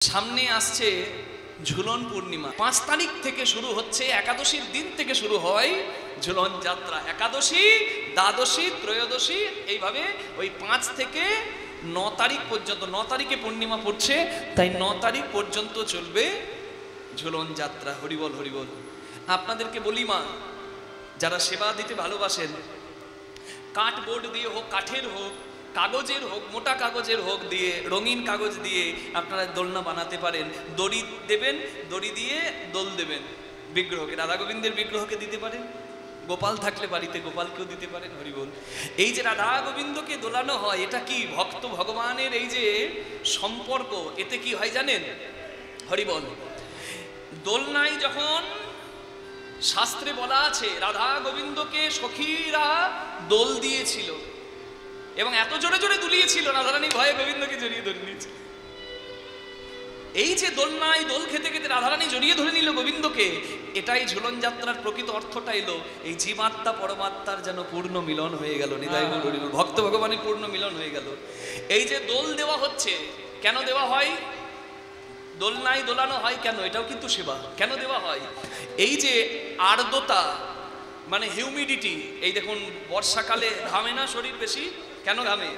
সামনে আসছে ঝুলন পূর্ণিমা। 5 তারিখ থেকে শুরু হচ্ছে, একাদশীর দিন থেকে শুরু হয় ঝুলন যাত্রা। একাদশী, দ্বাদশী, ত্রয়োদশী, এইভাবে ওই 5 থেকে 9 তারিখ পর্যন্ত। 9 তারিখে পূর্ণিমা পড়ছে, তাই 9 তারিখ পর্যন্ত চলবে ঝুলন যাত্রা। হরিবল হরিবল। আপনাদেরকে বলি মা, যারা সেবা দিতে ভালোবাসেন, কাঠবোর্ড দিয়ে হোক, কাঠের হোক, কাগজের হোক, মোটা কাগজের হোক, দিয়ে রঙিন কাগজ দিয়ে আপনারা দোলনা বানাতে পারেন। দড়ি দেবেন, দড়ি দিয়ে দোল দেবেন বিগ্রহকে। রাধা গোবিন্দের বিগ্রহকে দিতে পারেন, গোপাল থাকলে বাড়িতে গোপালকেও দিতে পারেন। হরিবল। এই যে রাধা গোবিন্দকে দোলানো হয়, এটা কি ভক্ত ভগবানের এই যে সম্পর্ক, এতে কি হয় জানেন? হরিবল। দোলনায় যখন শাস্ত্রে বলা আছে রাধা গোবিন্দকে সখীরা দোল দিয়েছিল এবং এত জোরে জোরে দুলিয়েছিল, রাধারানী ভয়ে গোবিন্দকে জড়িয়ে ধরে নিয়েছিল। এই যে দোলনায় দোল খেতে খেতে রাধারানী জড়িয়ে ধরে নিল গোবিন্দকে, এটাই ঝুলন যাত্রার প্রকৃত অর্থটা এলো। এই জীবাত্মা পরমাত্মার যেন পূর্ণ মিলন হয়ে গেল, নিতাই গৌর হরিবল। ভক্ত ভগবানের পূর্ণ মিলন হয়ে গেল। এই যে দোল দেওয়া হচ্ছে, কেন দেওয়া হয়? দোলনায় দোলানো হয় কেন? এটাও কিন্তু সেবা। কেন দেওয়া হয়? এই যে আর্দ্রতা, মানে হিউমিডিটি, এই দেখুন বর্ষাকালে ঘামে না শরীর বেশি? কেন ঘামে?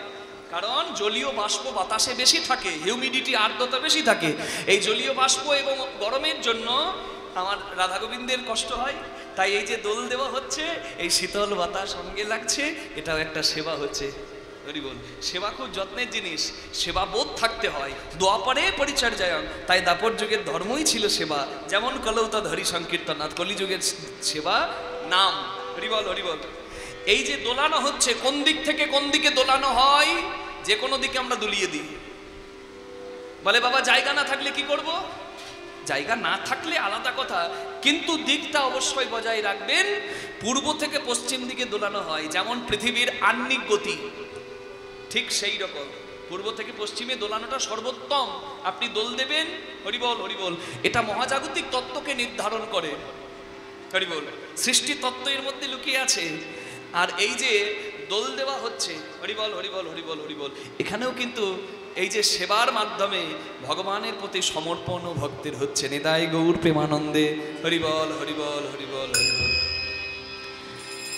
কারণ জলীয় বাষ্প বাতাসে বেশি থাকে, হিউমিডিটি, আর্দ্রতা বেশি থাকে। এই জলীয় বাষ্প এবং গরমের জন্য আমার রাধা গোবিন্দের কষ্ট হয়। তাই এই যে দোল দেওয়া হচ্ছে, এই শীতল বাতাস সঙ্গে লাগছে, এটাও একটা সেবা হচ্ছে। হরিবল। সেবা খুব যত্নের জিনিস, সেবা বোধ থাকতে হয়। দ্বাপরে পরিচর্যায়ন, তাই দাপর যুগের ধর্মই ছিল সেবা। যেমন কলৌতা ধরি সংকীর্তনাথ, কলিযুগের সেবা নাম। হরিবল হরিবল। এই যে দোলানো হচ্ছে, কোন দিক থেকে কোন দিকে দোলানো হয়? যে কোনো দিকে আমরা দুলিয়ে দিই। বলে বাবা জায়গা না থাকলে কি করব? জায়গা না থাকলে আলাদা কথা, কিন্তু দিকটা অবশ্যই বজায় রাখবেন। পূর্ব থেকে পশ্চিম দিকে দোলানো হয়, যেমন পৃথিবীর আহ্নিক গতি, ঠিক সেই রকম পূর্ব থেকে পশ্চিমে দোলানোটা সর্বোত্তম। আপনি দোল দেবেন। হরিবল হরিবল। এটা মহাজাগতিক তত্ত্বকে নির্ধারণ করে। হরিবল। সৃষ্টি তত্ত্ব এর মধ্যে লুকিয়ে আছে। আর এই যে দোল দেওয়া হচ্ছে, হরিবল হরিবল হরিবল হরিবল, এখানেও কিন্তু এই যে সেবার মাধ্যমে ভগবানের প্রতি সমর্পণ ও ভক্তের হচ্ছে। নিতাই গৌর প্রেমানন্দে। হরিবল হরিবল হরিবল হরিবল।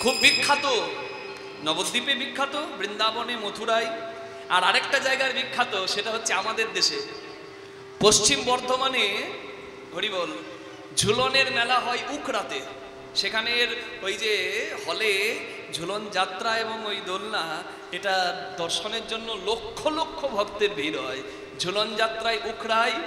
খুব বিখ্যাত, নবদ্বীপে বিখ্যাত, বৃন্দাবনে, মথুরায়, আর আরেকটা জায়গার বিখ্যাত, সেটা হচ্ছে আমাদের দেশে পশ্চিম বর্ধমানে। হরিবল। ঝুলনের মেলা হয় উখড়াতে। সেখানের ওই যে হলে ঝুলন যাত্রা এবং ওই দোলনা, এটা দর্শনের জন্য লক্ষ লক্ষ ভক্তের ভিড় হয়। ঝুলন যাত্রায় উখড়ায়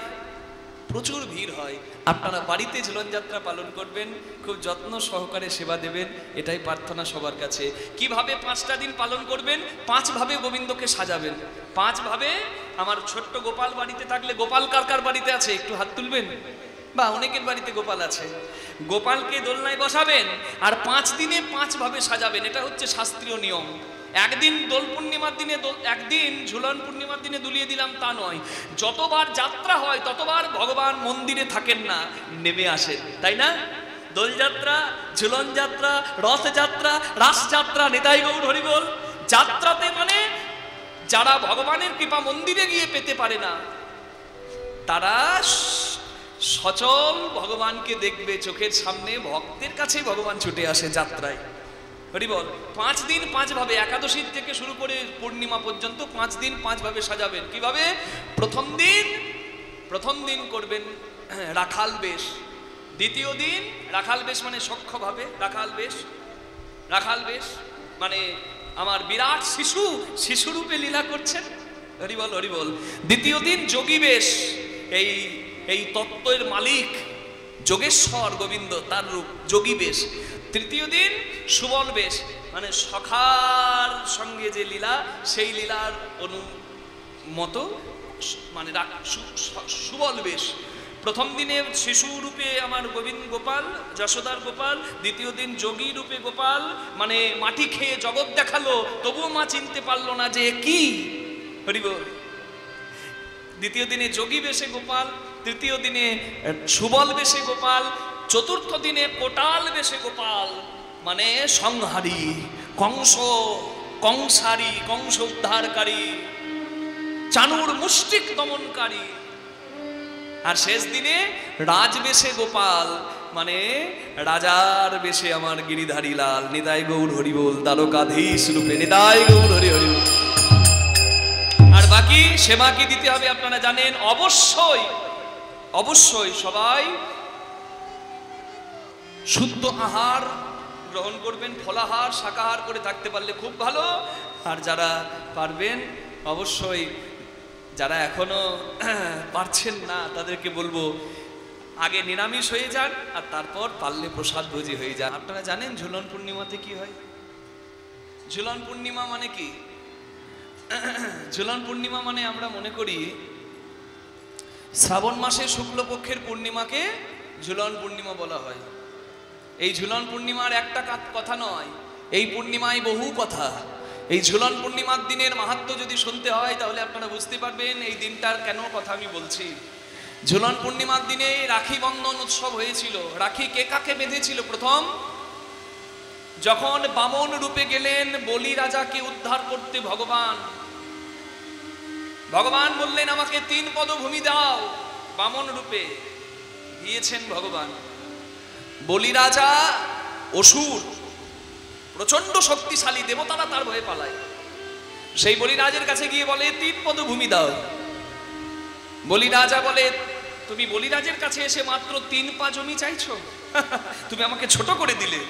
প্রচুর ভিড় হয়। আপনারা বাড়িতে ঝুলন যাত্রা পালন করবেন, খুব যত্ন সহকারে সেবা দেবেন, এটাই প্রার্থনা সবার কাছে। কিভাবে 5টা দিন পালন করবেন? 5 ভাবে গোবিন্দকে সাজাবেন। 5 ভাবে। আমার ছোট্ট গোপাল বাড়িতে থাকলে, গোপাল কার কার বাড়িতে আছে একটু হাত তুলবেন? বা অনেকের বাড়িতে গোপাল আছে। গোপালকে দোলনায় বসাবেন আর 5 দিনে 5 ভাবে সাজাবেন। এটা হচ্ছে শাস্ত্রীয় নিয়ম। একদিন দোল পূর্ণিমার দিনে, একদিন ঝুলন পূর্ণিমার দিনে দুলিয়ে দিলাম তা নয়। যতবার যাত্রা হয় ততবার ভগবান মন্দিরে থাকেন না, নেমে আসেন, তাই না? দোলযাত্রা, ঝুলন যাত্রা, রথযাত্রা, রাসযাত্রা, নিতাই গৌর হরিবল। যাত্রাতে মানে যারা ভগবানের কৃপা মন্দিরে গিয়ে পেতে পারে না, তারা সচল ভগবানকে দেখবে চোখের সামনে, ভক্তের কাছে ভগবান ছুটে আসে যাত্রায়। হরিবল। 5 দিন 5 ভাবে, একাদশীর থেকে শুরু করে পূর্ণিমা পর্যন্ত 5 দিন 5 ভাবে সাজাবেন। কিভাবে? প্রথম দিন করবেন রাখাল বেশ। দ্বিতীয় দিন রাখাল বেশ মানে সখ্যভাবে রাখাল বেশ। রাখাল বেশ মানে আমার বিরাট শিশুরূপে লীলা করছেন। হরিবল হরিবল। দ্বিতীয় দিন যোগী বেশ, এই তত্ত্বের মালিক যোগেশ্বর গোবিন্দ, তার রূপ যোগী বেশ। তৃতীয় দিন সুবল বেশ, মানে সখার সঙ্গে যে লীলা, সেই লীলার অনুমতো মানে সুবল বেশ। প্রথম দিনে শিশু রূপে আমার গোপাল, যশোদার গোপাল। দ্বিতীয় দিন যোগী রূপে গোপাল, মানে মাটি খেয়ে জগৎ দেখালো, তবুও মা চিনতে পারলো না যে কি। হরিবল। দ্বিতীয় দিনে যোগী বেশে গোপাল, তৃতীয় দিনে সুবল বেশে গোপাল, চতুর্থ দিনে কোটাল বেশে গোপাল, মানে সংহারী, কংসারী, কংস উদ্ধারকারী, চানুর মুষ্টিক দমনকারী। আর শেষ দিনে রাজবেশে গোপাল, মানে রাজার বেশে আমার গিরিধারী লাল, নিতাই গৌর হরি বল, দ্বারকাধীশ রূপে নিতাই গৌর হরি হরি। আর বাকি সেবা কি দিতে হবে আপনারা জানেন। অবশ্যই অবশ্যই সবাই শুদ্ধ আহার গ্রহণ করবেন, ফলাহার শাকাহার করে থাকতে পারলে খুব ভালো। আর যারা পারবেন অবশ্যই, যারা এখনো পারছেন না তাদেরকে বলবো আগে নিরামিষ হয়ে যান আর তারপর পারলে প্রসাদ ভোজি হয়ে যান। আপনারা জানেন ঝুলন পূর্ণিমাতে কি হয়? ঝুলন পূর্ণিমা মানে কি? ঝুলন পূর্ণিমা মানে আমরা মনে করি শ্রাবণ মাসে শুক্লপক্ষের পূর্ণিমাকে ঝুলন পূর্ণিমা বলা হয়। এই ঝুলন পূর্ণিমার একটা কথা নয়, এই পূর্ণিমায় বহু কথা। এই ঝুলন পূর্ণিমার দিনের মাহাত্ম্য যদি শুনতে হয় তাহলে আপনারা বুঝতে পারবেন এই দিনটার কেন কথা আমি বলছি। ঝুলন পূর্ণিমার দিনে রাখি বন্ধন উৎসব হয়েছিল। রাখি কে কাকে বেঁধেছিল? প্রথম যখন বামন রূপে গেলেন বলি রাজাকে উদ্ধার করতে ভগবান, ভগবান বললেন আমাকে 3 পদভূমি দাও। বামন রূপে দিয়েছেন ভগবান। বলি রাজা অসুর, প্রচন্ড শক্তিশালী, দেবতারা তার ভয়ে পালায়। সেই বলিরাজের কাছে গিয়ে বলে 3 পদভূমি দাও। বলি রাজা বলে তুমি বলিরাজের কাছে এসে মাত্র 3 পা জমি চাইছো? তুমি আমাকে ছোট করে দিলে,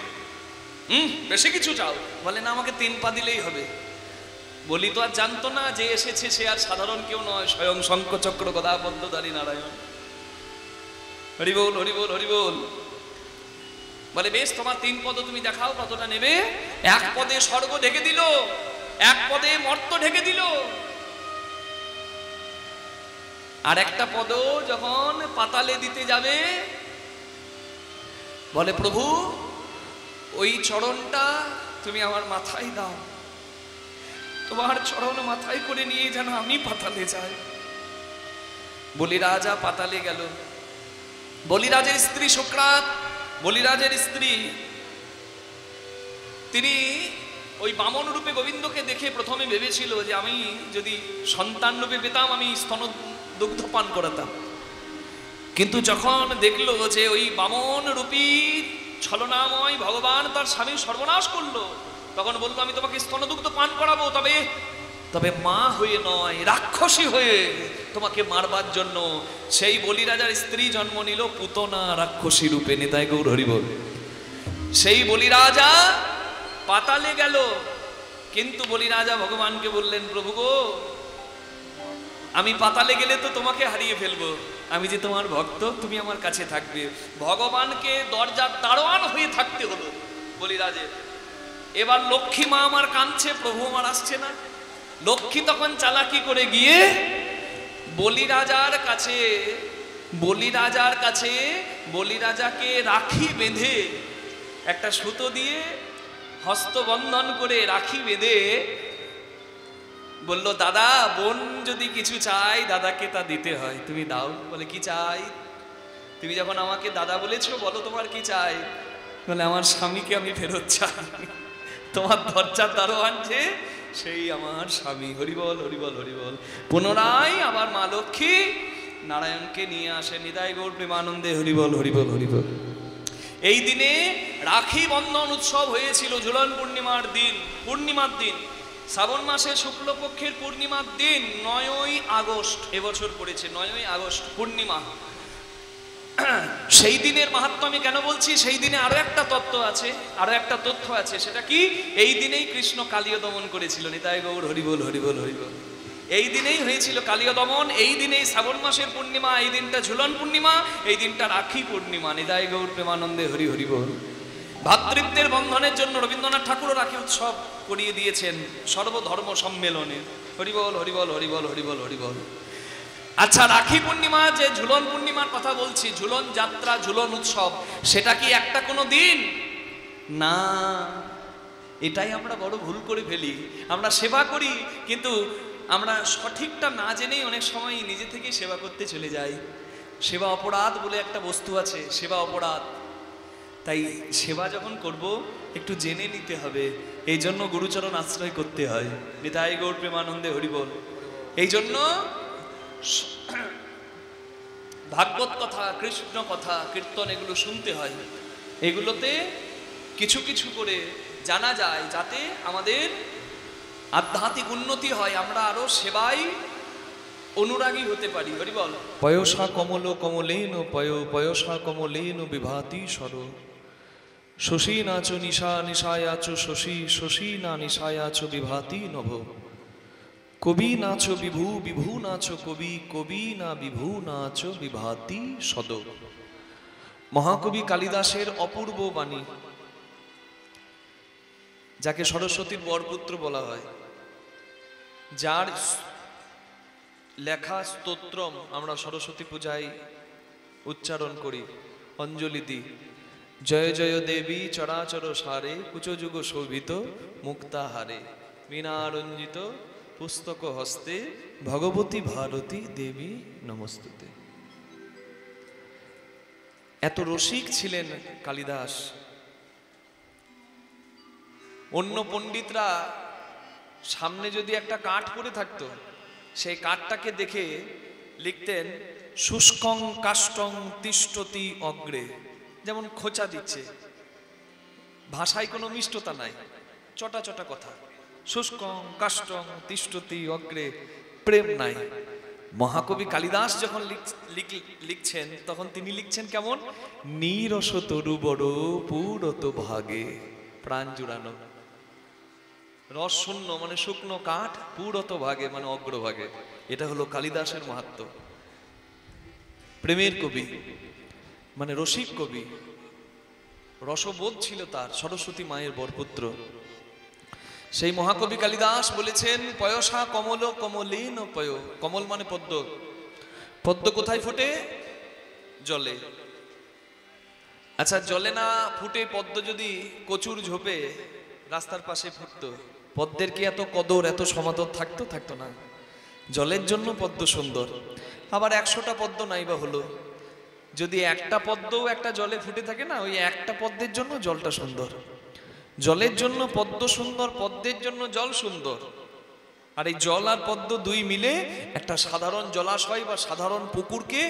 বেশি কিছু চাও? বলে না, আমাকে 3 পা দিলেই হবে। বলি তো আর জানতো না যে এসেছে সে আর সাধারণ কেউ নয়, স্বয়ং শঙ্খচক্র গদা পদ্মধারী নারায়ণ। হরি বল হরি বল হরি বল। বলে বেশ, তোমার 3 পদ তুমি দেখাও, কতটা নেবে? 1 পদে স্বর্গ ঢেকে দিল, 1 পদে মর্ত ঢেকে দিল, আর একটা পদ যখন পাতালে দিতে যাবে বলে প্রভু ওই চরণটা তুমি আমার মাথায় দাও, তোমার চরণ মাথায় করে নিয়ে যেন আমি পাতালে যাই। বলি রাজা পাতালে গেল। বলিরাজের স্ত্রী শুক্রাত, বলিরাজের স্ত্রী, তিনি ওই বামন রূপে গোবিন্দকে দেখে প্রথমে ভেবেছিল যে আমি যদি সন্তান রূপে পেতাম আমি স্তন দুগ্ধ পান করাতাম। কিন্তু যখন দেখলো যে ওই বামন রূপী ছলনাময় ভগবান তার স্বামীর সর্বনাশ করলো, তখন বললো আমি তোমাকে স্তনদুগ্ধ পান করাবো, তবে মা হয়ে নয়, রাক্ষসী হয়ে তোমাকে মারবার জন্য। সেই বলিরাজার স্ত্রী জন্ম নিল পুতনা রাক্ষসী রূপে। নিতাই গৌর হরি বল। সেই বলিরাজা পাতালে গেল, কিন্তু বলিরাজা ভগবানকে বললেন প্রভু গো, আমি পাতালে গেলে তো তোমাকে হারিয়ে ফেলবো, আমি যে তোমার ভক্ত, তুমি আমার কাছে থাকবে। ভগবানকে দরজার দারোয়ান হয়ে থাকতে হলো বলিরাজের। এবার লক্ষ্মী মা আমার কাঁদছে, প্রভু আমার আসছে না। লক্ষ্মী তখন চালাকি করে গিয়ে বলিরাজার কাছে বলিরাজাকে রাখি বেঁধে, একটা সুতো দিয়ে হস্তবন্ধন করে রাখি বেঁধে বলল দাদা বোন যদি কিছু চাই দাদাকে তা দিতে হয়, তুমি দাও। বলে কি চাই? তুমি যখন আমাকে দাদা বলেছো বলো তোমার কি চাই? বলে আমার স্বামীকে আমি ফেরত চাই, তোমার দরজার দারোয়ান যে সেই আমার স্বামী। হরিবল হরিবল হরিবল। পুনরায় আবার মা লক্ষ্মী নারায়ণকে নিয়ে আসে। নিতাই গৌর প্রেমানন্দে হরিবল হরিবল হরিবল। এই দিনে রাখি বন্ধন উৎসব হয়েছিল ঝুলন পূর্ণিমার দিন, শ্রাবণ মাসে শুক্লপক্ষের পূর্ণিমার দিন 9ই আগস্ট এবছর পড়েছে, 9ই আগস্ট পূর্ণিমা। সেই দিনের মাহাত্ম্য আমি কেন বলছি? সেই দিনে আরো একটা তত্ত্ব আছে, আরো একটা তথ্য আছে। সেটা কি? এই দিনেই কৃষ্ণ কালীয় দমন করেছিল। নিতাই গৌর হরিবল হরিবল হরিবল। এই দিনেই হয়েছিল কালীয় দমন। এই দিনেই শ্রাবণ মাসের পূর্ণিমা, এই দিনটা ঝুলন পূর্ণিমা, এই দিনটা রাখি পূর্ণিমা। নিতাই গৌর প্রেমানন্দে হরি হরিবল। ভাতৃত্বের বন্ধনের জন্য রবীন্দ্রনাথ ঠাকুরও রাখি উৎসব করিয়ে দিয়েছেন সর্বধর্ম সম্মেলনে। হরিবল হরিবল হরিবল হরিবল হরিবল। আচ্ছা, রাখি পূর্ণিমা যে ঝুলন পূর্ণিমার কথা বলছি, ঝুলন যাত্রা, ঝুলন উৎসব, সেটা কি একটা কোনো দিন? না, এটাই আমরা বড় ভুল করে ফেলি। আমরা সেবা করি, কিন্তু আমরা সঠিকটা না জেনেই অনেক সময় নিজে থেকেই সেবা করতে চলে যাই। সেবা অপরাধ বলে একটা বস্তু আছে, সেবা অপরাধ। তাই সেবা যখন করব একটু জেনে নিতে হবে, এই জন্য গুরুচরণ আশ্রয় করতে হয়। নিতাই গৌর প্রেমানন্দে হরিবল। এই জন্য ভাগবত কথা, কৃষ্ণ কথা, কীর্তন এগুলো শুনতে হয়। এগুলোতে কিছু কিছু করে জানা যায় যাতে আমাদের আধ্যাত্মিক উন্নতি হয়, আমরা আরো সেবায় অনুরাগী হতে পারি। হরি বল। পয়সা কমল কমলেন পয়সা কমলেন বিভাতি সর, শশী নাচ নিশা নিশায়াচ শশী, শশী না নিশায়াচ বিভাতি নভ, কবি নাচ বিভু বিভু নাচ কবি, কবি না বিভু নাচ বিভাতি সদ। মহাকবি কালিদাসের অপূর্ব বাণী, যাকে সরস্বতীর বরপুত্র বলা হয়, যার লেখা স্তোত্রম আমরা সরস্বতী পূজায় উচ্চারণ করি, অঞ্জলি দিই। জয় জয় দেবী চরাচর সারে, কুচযুগ শোভিত মুক্তাহারে, বীণারঞ্জিত পুস্তক হস্তে, ভগবতী ভারতী দেবী নমস্তুতে। এত রসিক ছিলেন কালিদাস। অন্য পণ্ডিতরা সামনে যদি একটা কাঠ পড়ে থাকতো, সেই কাঠটাকে দেখে লিখতেন শুষ্কং কাষ্টং তিষ্ঠতি অগ্রে, যেমন খোঁচা দিচ্ছে, ভাষায় কোনো মিষ্টতা নাই, চটা চটা কথা। শুষ্কং কাষ্টং তিষ্ঠতি অগ্রে, প্রেম নাই। মহাকবি কালিদাস যখন লিখছেন তখন তিনি লিখছেন কেমন? নীরস তরু বড় পুরত ভাগে, প্রাণ জুড়ানো। রস শূন্য মানে শুকনো কাঠ, পুরত ভাগে মানে অগ্রভাগে। এটা হলো কালিদাসের মাহাত্ম্য। প্রেমের কবি মানে রসিক কবি, রসবোধ ছিল তার, সরস্বতী মায়ের বরপুত্র। সেই মহাকবি কালিদাস বলেছেন পয়সা কমল কমলেন পয়। কমল মানে পদ্ম। পদ্ম কোথায় ফোটে? জলে। আচ্ছা, জলে না ফুটে পদ্ম যদি কচুর ঝোপে রাস্তার পাশে ফুটতো, পদ্মের কি এত কদর, এত সমাদর থাকতো? থাকতো না। জলের জন্য পদ্ম সুন্দর। আবার 100টা পদ্ম নাই বা হলো, যদি একটা পদ্মও একটা জলে ফুটে থাকে না, ওই একটা পদ্মের জন্য জলটা সুন্দর। জলের জন্য পদ্ম সুন্দর, পদ্মের জন্য জল সুন্দর। আর এই জল আর পদ্ম দুই মিলে একটা সাধারণ জলাশয় বা সাধারণ পুকুরকে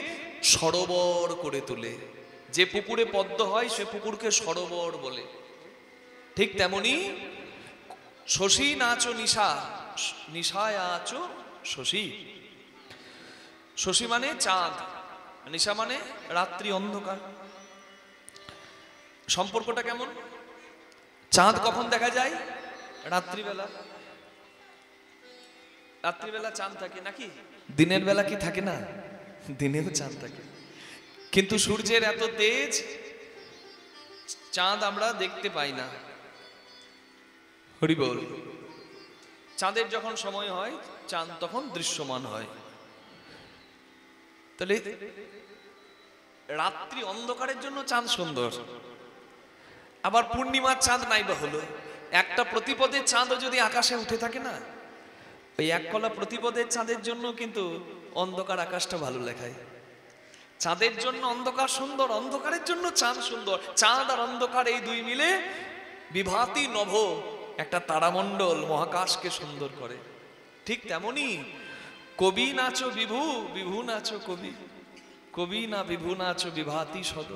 সরোবর করে তোলে। যে পুকুরে পদ্ম হয় সে পুকুরকে সরোবর বলে। ঠিক তেমনি শশী নাচো নিশা, নিশায় আছো শশী। শশী মানে চাঁদ, নিশা মানে রাত্রি অন্ধকার। সম্পর্কটা কেমন? চাঁদ কখন দেখা যায়? রাত্রিবেলা। রাত্রিবেলা চাঁদ থাকে নাকি? দিনের বেলা কি থাকে না? দিনেও চাঁদ থাকে, কিন্তু সূর্যের এত তেজ, চাঁদ আমরা দেখতে পাই না। হরি বল। চাঁদের যখন সময় হয় চাঁদ তখন দৃশ্যমান হয়। তাহলে রাত্রি অন্ধকারের জন্য চাঁদ সুন্দর। আবার পূর্ণিমার চাঁদ নাই বা হলো, একটা প্রতিপদের চাঁদও যদি আকাশে উঠে থাকে না, ওই এক কলা প্রতিপদের চাঁদের জন্য কিন্তু অন্ধকার আকাশটা ভালো লেখায়। চাঁদের জন্য অন্ধকার সুন্দর, অন্ধকারের জন্য চাঁদ সুন্দর। চাঁদ আর অন্ধকার এই দুই মিলে বিভাতি নভ, একটা তারামণ্ডল মহাকাশকে সুন্দর করে। ঠিক তেমনি কবি নাচো বিভু, বিভু নাচো কবি, কবি না বিভু নাচো বিভাতি সদ।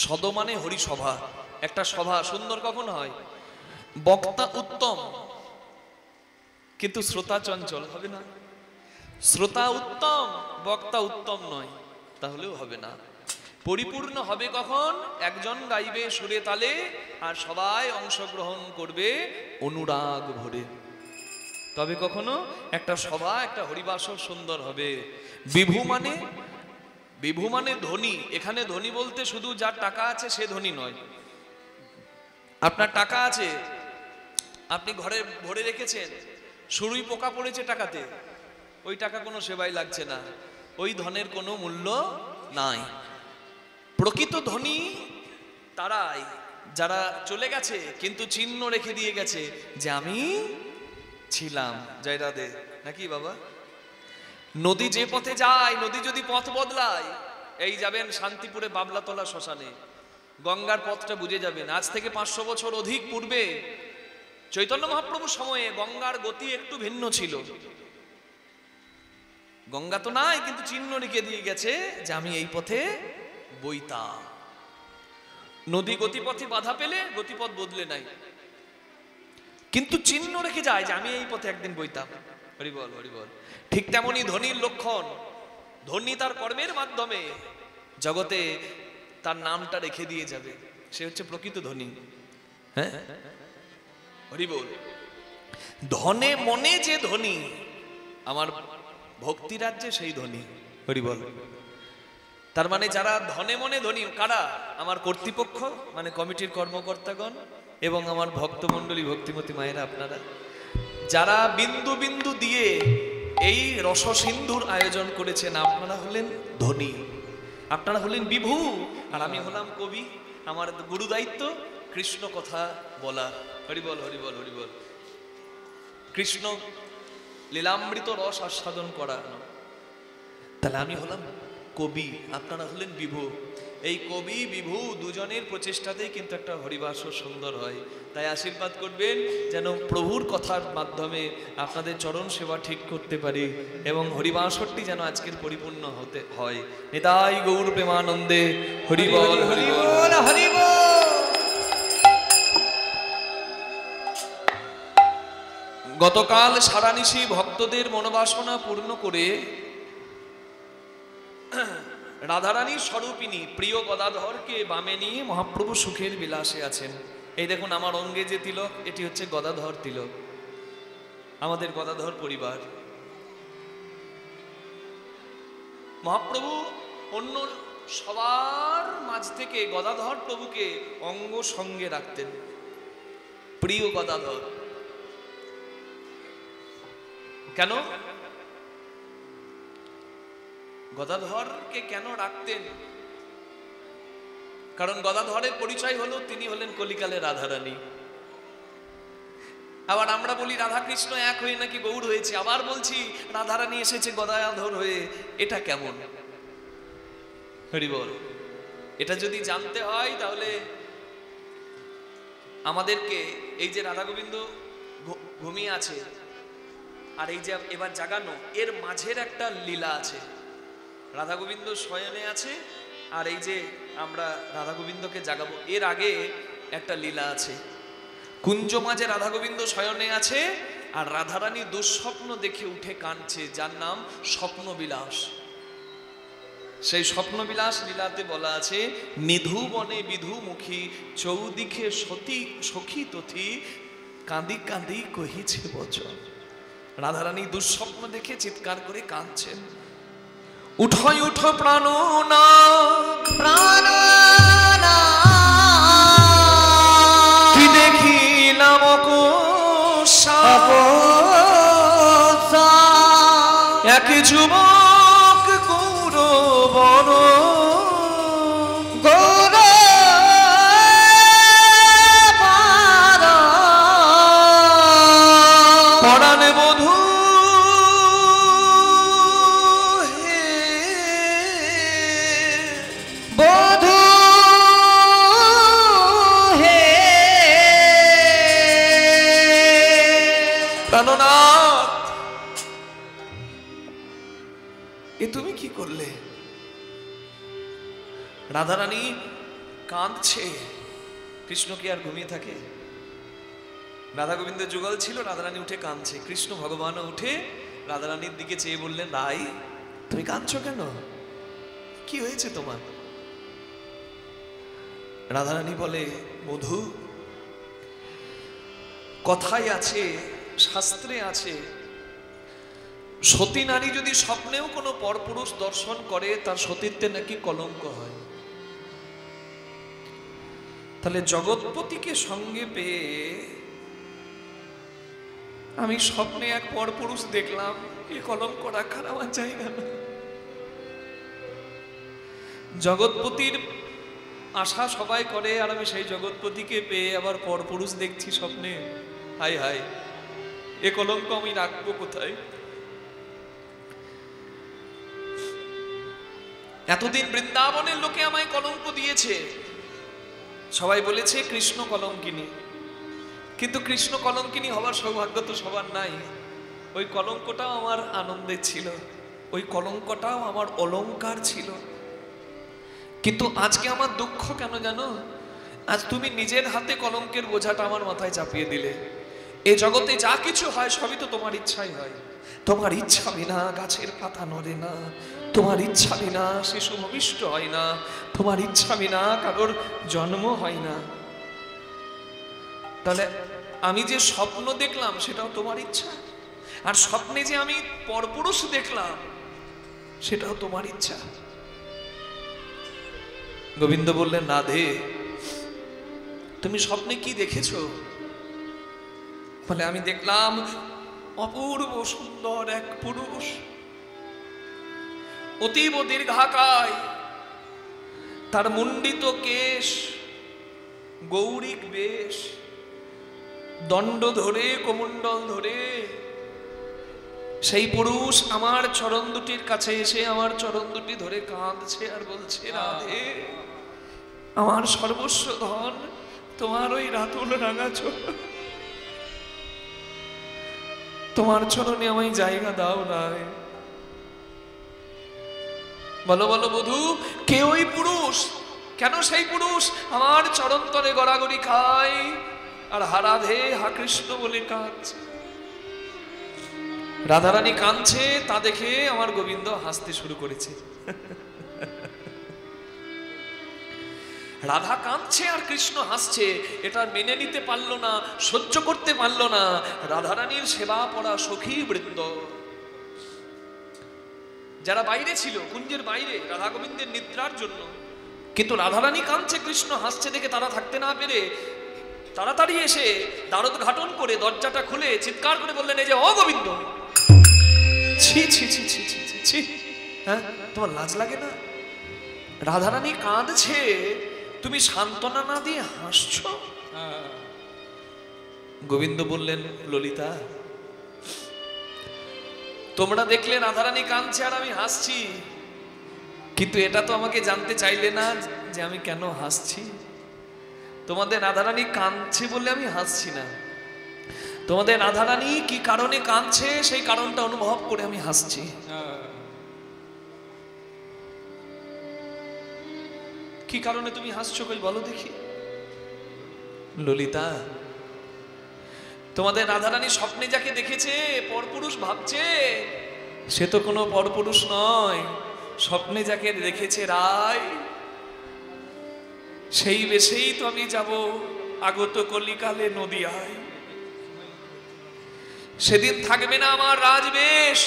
সদ মানে হরিসভা। একটা সভা সুন্দর কখন হয়? বক্তা উত্তম কিন্তু শ্রোতা চঞ্চল, হবে না। শ্রোতা উত্তম, বক্তা উত্তম নয়, তাহলেও হবে না। পরিপূর্ণ হবে কখন? একজন গাইবে সুরে তালে আর সবাই অংশগ্রহণ করবে অনুরাগ ভরে, তবে কখনো একটা সভা, একটা হরিবাসর সুন্দর হবে। বিভু মানে, বিভু মানে ধনী। এখানে ধনী বলতে শুধু যার টাকা আছে সে ধনী নয়। আপনার টাকা আছে, আপনি ঘরে ভরে রেখেছেন, সুরুই পোকা পড়েছে টাকাতে, ওই টাকা কোনো সেবাই লাগছে না, ওই ধনের কোনো মূল্য নাই। প্রকৃত ধনী তারাই যারা চলে গেছে কিন্তু চিহ্ন রেখে দিয়ে গেছে যে আমি ছিলাম। জয় রাধে। নাকি বাবা? নদী যে পথে যায়, নদী যদি পথ বদলায়, এই যাবেন শান্তিপুরে বাবলাতলা শ্মশানে, গঙ্গার পথটা বুঝে যাবেন। আজ থেকে 500 বছর অধিক পূর্বে চৈতন্য মহাপ্রভুর সময়ে গঙ্গার গতি একটু ভিন্ন ছিল। গঙ্গা তো নাই, কিন্তু চিহ্ন রেখে দিয়ে গেছে যে আমি এই পথে বইতাম। নদী গতিপথে বাধা পেলে গতিপথ বদলে নাই, কিন্তু চিহ্ন রেখে যায় যে আমি এই পথে একদিন বইতাম। হরি বল, হরি বল। ঠিক তেমনি ধনীর লক্ষণ, ধনী তার কর্মের মাধ্যমে জগতে তার নামটা রেখে দিয়ে যাবে, সে হচ্ছে প্রকৃত ধনী। হ্যাঁ, হরি বল। ধনে মনে যে ধনী, আমার ভক্তি রাজ্যে সেই ধনী। হরি বল। তার মানে যারা ধনে মনে ধনী কারা? আমার কর্তৃপক্ষ মানে কমিটির কর্মকর্তাগণ এবং আমার ভক্তমণ্ডলী, ভক্তিমতী মায়েরা, আপনারা যারা বিন্দু বিন্দু দিয়ে এই রসসিন্ধুর আয়োজন করেছেন, আপনারা হলেন ধনী, আপনারা হলেন বিভু, আর আমি হলাম কবি। আমার গুরু দায়িত্ব কৃষ্ণ কথা বলা। হরি বল, হরি বল, হরি বল। কৃষ্ণ লীলামৃত রস আস্বাদন করা। তাহলে আমি হলাম কবি, আপনারা হলেন বিভু। এই কবি বিভু দুজনের প্রচেষ্টাতেই কিন্তু একটা হরিবাসর সুন্দর হয়। তাই আশীর্বাদ করবেন যেন প্রভুর কথার মাধ্যমে আপনাদের চরণ সেবা ঠিক করতে পারি এবং হরিবাসরটি যেন আজকের পরিপূর্ণ হতে হয়। নিতাই গৌর প্রেমানন্দে। হরি বল, হরি বল, হরি বল। গতকাল সারানিশি ভক্তদের মনোবাসনা পূর্ণ করে রাধারানীর স্বরূপিনী প্রিয় গদাধরকে বামে নিয়ে মহাপ্রভু সুখের বিলাসে আছেন। এই দেখুন আমার অঙ্গে যে তিলক, এটি হচ্ছে গদাধর তিলক, আমাদের গদাধর পরিবার। মহাপ্রভু অন্য সবার মাঝ থেকে গদাধর প্রভুকে অঙ্গ সঙ্গে রাখতেন। প্রিয় গদাধর কেন? গদাধরকে কেন রাখতেন? কারণ গদাধরের পরিচয় হলো তিনি হলেন কলিকালের রাধারানী। আবার আমরা বলি রাধা কৃষ্ণ এক হয়ে নাকি গৌর হয়েছে, আবার বলছি রাধারানী এসেছে গদাধর হয়ে। এটা কেমন? হরি বল। এটা যদি জানতে হয় তাহলে আমাদেরকে এই যে রাধা গোবিন্দ ঘুমিয়ে আছে আর এই যে এবার জাগানো, এর মাঝের একটা লীলা আছে। রাধা গোবিন্দ শয়নে আছে আর এই যে আমরা রাধা গোবিন্দকে জাগাবো, এর আগে একটা লীলা আছে। কুঞ্জ মাঝে রাধা গোবিন্দ শয়নে আছে আর রাধারানী দুঃস্বপ্ন দেখে উঠে কাঁদছে, যার নাম স্বপ্ন বিলাস। সেই স্বপ্ন বিলাস লীলাতে বলা আছে, নিধু বনে বিধু মুখী চৌদিকে সতী সখী তথি কাঁদি কাঁদি কহিছে বচন। রাধারানী দুঃস্বপ্ন দেখে চিৎকার করে কাঁদছেন। উঠোই উঠো প্রাণনা প্রাণনা কি দেখিলাম এক যুবক গৌর বর গৌর পরাণে বধূ প্রাণনাথ, এ তুমি কি করলে? রাধারানী কাঁদছে। কৃষ্ণ কি আর ঘুমিয়ে থাকে? রাধা গোবিন্দের যুগল ছিল, রাধারানী উঠে কাঁদছে। কৃষ্ণ ভগবানও উঠে রাধারানীর দিকে চেয়ে বললেন, রাই তুমি কাঁদছো কেন? কি হয়েছে তোমার? রাধারানী বলে, মধু, কথাই আছে, শাস্ত্রে আছে, সতী নারী যদি স্বপ্নেও কোনো পরপুরুষ দর্শন করে তার সতীত্বে নাকি কলঙ্ক হয়। তাহলে জগৎপতিকে সঙ্গে পেয়ে আমি স্বপ্নে এক পরপুরুষ দেখলাম, এ কলঙ্ক রাখার আমার জায়গা না। জগৎপতির আশা সবাই করে আর আমি সেই জগৎপতিকে পেয়ে আবার পরপুরুষ দেখছি স্বপ্নে। হাই হাই, এ কলঙ্ক আমি রাখবো কোথায়? এতদিন বৃন্দাবনের লোকে আমায় কলঙ্ক দিয়েছে, সবাই বলেছে কৃষ্ণ কলঙ্কিনী, কিন্তু কৃষ্ণ কলঙ্কিনী হওয়ার সৌভাগ্য তো সবার নাই। ওই কলঙ্কটাও আমার আনন্দের ছিল, ওই কলঙ্কটাও আমার অলংকার ছিল। কিন্তু আজকে আমার দুঃখ কেন জানো? আজ তুমি নিজের হাতে কলঙ্কের বোঝাটা আমার মাথায় চাপিয়ে দিলে। এই জগতে যা কিছু হয় সবই তো তোমার ইচ্ছাই হয়। তোমার ইচ্ছা বিনা গাছের পাতা নড়ে না, তোমার ইচ্ছা বিনা শিশু ভূমিষ্ঠ হয় না, তোমার ইচ্ছা বিনা কারোর জন্ম হয় না। তাহলে আমি যে স্বপ্ন দেখলাম সেটাও তোমার ইচ্ছা, আর স্বপ্নে যে আমি পরপুরুষ দেখলাম সেটাও তোমার ইচ্ছা। গোবিন্দ বললেন, রাধে তুমি স্বপ্নে কি দেখেছো? বলে, আমি দেখলাম অপূর্ব সুন্দর এক পুরুষ, অতীব দীর্ঘাকায়, তার মুন্ডিত কেশ, গৌরিক বেশ, দণ্ড ধরে কোমণ্ডল ধরে সেই পুরুষ আমার চরণ দুটির কাছে এসে আমার চরণ দুটি ধরে কাঁদছে আর বলছে, রাধে আমার সর্বস্ব ধন তোমার ওই রাতুল রাঙা চরণ, তোমার চরণে আমায় জায়গা দাও নাই। বলো বলো বধূ, কে ওই পুরুষ? কেন সেই পুরুষ আমার চরণ তলে গড়াগড়ি খায় আর হা রাধে হা কৃষ্ণ বলে কাঁদছে? রাধারানী কাঁদছে, তা দেখে আমার গোবিন্দ হাসতে শুরু করেছে। রাধা কাঁদছে আর কৃষ্ণ হাসছে, এটা মেনে নিতে পারলো না, সহ্য করতে পারলো না রাধারানীর সেবা পড়া সখী বৃন্দ, যারা বাইরে ছিল, কুঞ্জের বাইরে রাধা গোবিন্দের নিদ্রার জন্য। কিন্তু রাধারানী কাঁদছে, কৃষ্ণ হাসছে দেখে তারা থাকতে না পেরে তাড়াতাড়ি এসে দ্বারোদ্ঘাটন করে দরজাটা খুলে চিৎকার করে বললেন, এই যে ও গোবিন্দ, ছি ছি ছি ছি ছি ছি ছি, হ্যাঁ তোমার লাজ লাগে না? রাধারানী কাঁদছে, তুমি সান্ত্বনা না দিয়ে হাসছো। গোবিন্দ বললেন, ললিতা তোমরা দেখলে রাধারানী কাঁদছে আর আমি হাসছি, কিন্তু এটা তো আমাকে জানতে চাইলে না যে আমি কেন হাসছি। তোমাদের রাধারানী কাঁদছে বলে আমি হাসছি না, তোমাদের রাধারানী কি কারণে কাঁদছে সেই কারণটা অনুভব করে আমি হাসছি। কি কারণে তুমি হাসছো কই বলো দেখি? ললিতা, তোমাদের রাধারানী স্বপ্নে যাকে দেখেছে পরপুরুষ ভাবছে, সে তো কোনো পরপুরুষ নয়। স্বপ্নে যাকে দেখেছে রায়, সেই বেশেই তো আমি যাব আগত কলিকালে নদিয়ায়। সেদিন থাকবে না আমার রাজবেশ,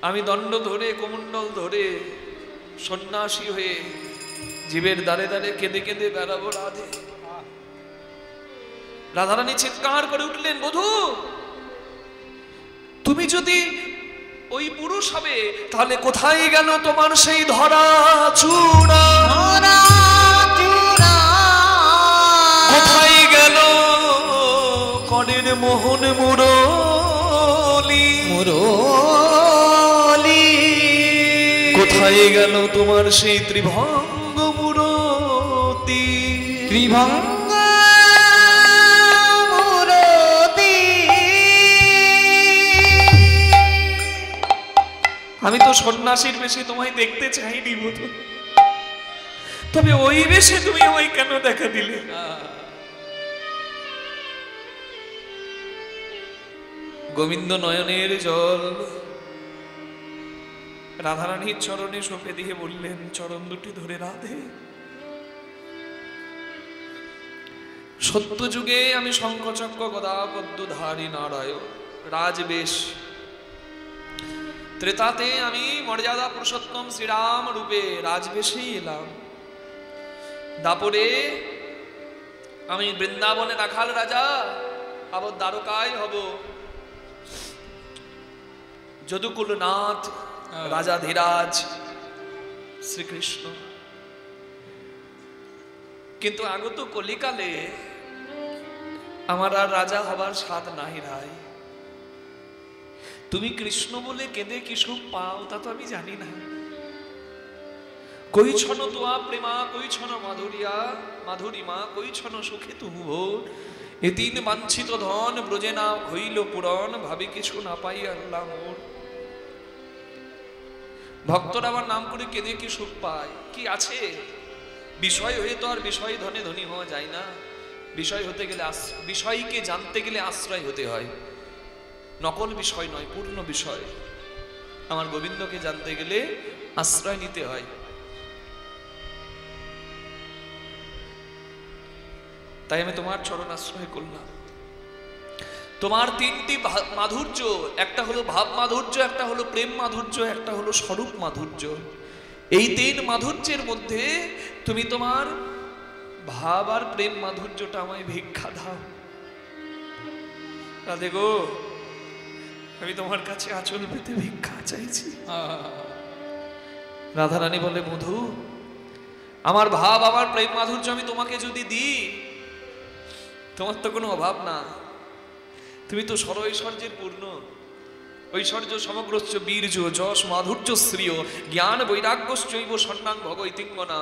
আমি দণ্ড ধরে কোমণ্ডল ধরে সন্ন্যাসী হয়ে জীবের দ্বারে দ্বারে কেঁদে কেঁদে বেড়াবো রাধে। রাধারানী চিৎকার করে উঠলেন, বধূ তুমি যদি ওই পুরুষ হবে তাহলে কোথায় গেল তোমার সেই ধরা চূড়া? কোথায় গেল কনের মোহন মুরলী? কোথায় গেল তোমার সেই ত্রিভঙ্গ মূরতি? ত্রিভঙ্গ আমি তো সন্ন্যাসীর বেশে তোমায় দেখতে চাইনি বধূ, তবে ওই বেশে তুমি আমায় কেন দেখা দিলে? গোবিন্দ নয়নের জল রাধারানীর চরণে সঁপে দিয়ে বললেন, চরণ দুটি ধরে রাধে, সত্য যুগে আমি শঙ্খচক্র গদা পদ্মধারী নারায়ণ রাজবেশ, ত্রেতাতে আমি মর্যাদা পুরুষোত্তম শ্রীরাম রূপে রাজবেশেই এলাম, দাপরে আমি বৃন্দাবনে রাখাল রাজা, আবার দ্বারকায় হব যদুকুলনাথ রাজা ধীরাজ শ্রীকৃষ্ণ। কিন্তু আগত কলিকালে আমার আর রাজা হবার স্বাদ নাই রায়। তুমি কৃষ্ণ বলে কেঁদে কি সুখ পাও তা তো আমি জানি না। কই ছন তোয়া প্রেমা, কই ছন মাধুরিয়া মাধুরিমা, কই ছন সুখে তুহু ভোর, এ তিন বাঞ্ছিত ধন ব্রজে না হইল পূরণ, ভাবি কিছু না পাই আল্লাহ মোর। ভক্তরা আমার নাম করে কেঁদে কি সুখ পায়? কি আছে? বিষয় হয়ে তো আর বিষয় ধনে ধনী হওয়া যায় না। বিষয় হতে গেলে বিষয়কে জানতে গেলে আশ্রয় হতে হয়। নকল বিষয় নয়, পূর্ণ বিষয়। আমার গোবিন্দকে জানতে গেলে আশ্রয় নিতে হয়। তাই আমি তোমার চরণ আশ্রয় করলাম। তোমার তিনটি মাধুর্য, একটা হলো ভাব মাধুর্য, একটা হলো প্রেম মাধুর্য, একটা হলো স্বরূপ মাধুর্য। এই তিন মাধুর্যের মধ্যে তুমি তোমার ভাব আর প্রেম মাধুর্যটা আমায় ভিক্ষা দাও। রাধে গো, আমি তোমার কাছে আঁচল পেতে ভিক্ষা চাইছি। রাধারানী বলে, মধু, আমার ভাব আমার প্রেম মাধুর্য আমি তোমাকে যদি দিই, তোমার তো কোনো অভাব না। তুমি তো সরৈশ্বর্যের পূর্ণ। ঐশ্বর্য সমগ্রশ্চ বীর্য যশ মাধুর্য শ্রিয় জ্ঞান বৈরাগ্যশ্চৈব সন্ন্যাং ভগৈতিঙ্গনা।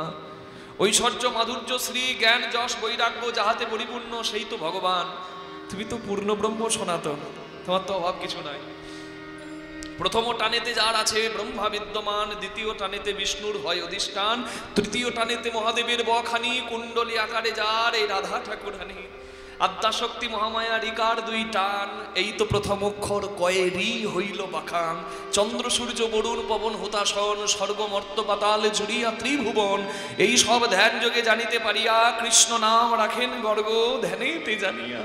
ঐশ্বর্য মাধুর্য শ্রী জ্ঞান যশ বৈরাগ্য যাহাতে পরিপূর্ণ সেই তো ভগবান। তুমি তো পূর্ণ ব্রহ্ম সনাতন, তোমার তো অভাব কিছু নাই। প্রথম টানেতে যার আছে ব্রহ্মা বিদ্যমান, দ্বিতীয় টানেতে বিষ্ণুর হয় অধিষ্ঠান, তৃতীয় টানেতে মহাদেবের বখানি, কুণ্ডলী আকারে যার এই রাধা ঠাকুরানী। আদ্যাশক্তি মহামায়ার ইকার দুই টান, এই তো প্রথম অক্ষর কয়েরি হইল বাখান। চন্দ্র সূর্য বরুণ পবন হুতাসন, স্বর্গ মর্ত পাতাল জুড়িয়া ত্রিভুবন। এই সব ধ্যান যোগে জানিতে পারিয়া, কৃষ্ণ নাম রাখেন গর্গ ধ্যানেতে জানিয়া।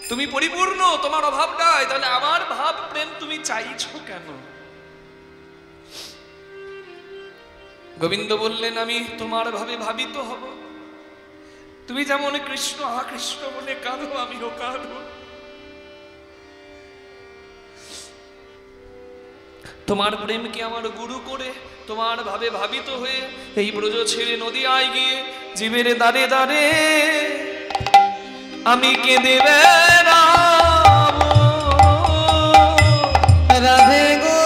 তুমি পরিপূর্ণ, তোমার অভাব নাই, তাহলে আমার ভাব প্রেম তুমি চাইছো কেন? গোবিন্দ বললেন, আমি তোমার ভাবে ভাবিত হব। তুমি যেমন কৃষ্ণ কৃষ্ণ বলে কাঁদো, আমিও কাঁদো। তোমার প্রেমকে আমার গুরু করে তোমার ভাবে ভাবিত হয়ে এই ব্রজ ছেড়ে নদীয়ায় গিয়ে জীবের দাঁড়ে দাঁড়ে আমি কেঁদে বেড়াবো। রাধে গো,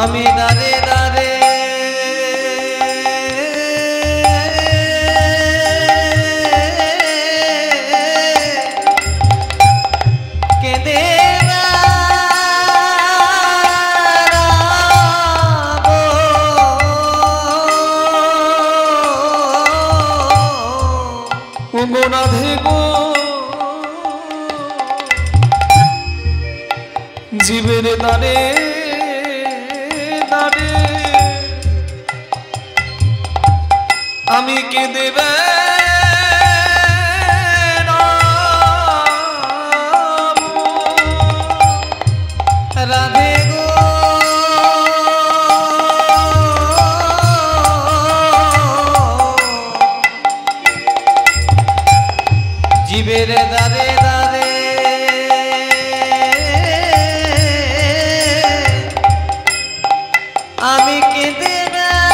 আমি দাঁড়ে দাঁড়ে কেঁদে রাধে গো, জীবের দাঁড়ে দাঁড়ে আমি কেঁদে বেড়াবো। রাধে গো, জীবের দাঁড়ে দাঁড়ে আমি কেঁদে বেড়াবো।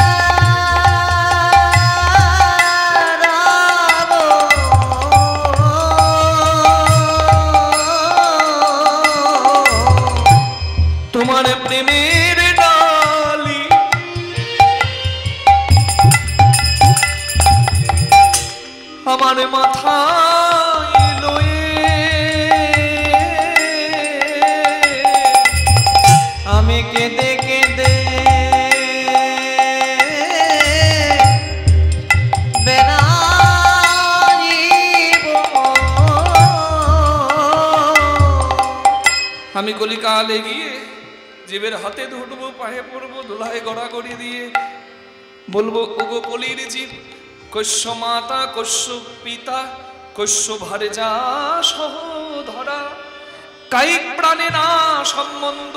তোমার প্রেমের ডালি আমার মাথায় লয়ে আমি কেঁদে কেঁদে আমি কলিকালে গিয়ে জীবের হাতে ধরবো, পায়ে পড়বো, দোলায় গড়াগড়ি দিয়ে বলবো, ওগো কলির জীব, কৈশ্য মাতা কৈশ্য পিতা কৈশ্য ভারে যা সহ ধরা, কায়িক প্রাণে না সম্বন্ধ,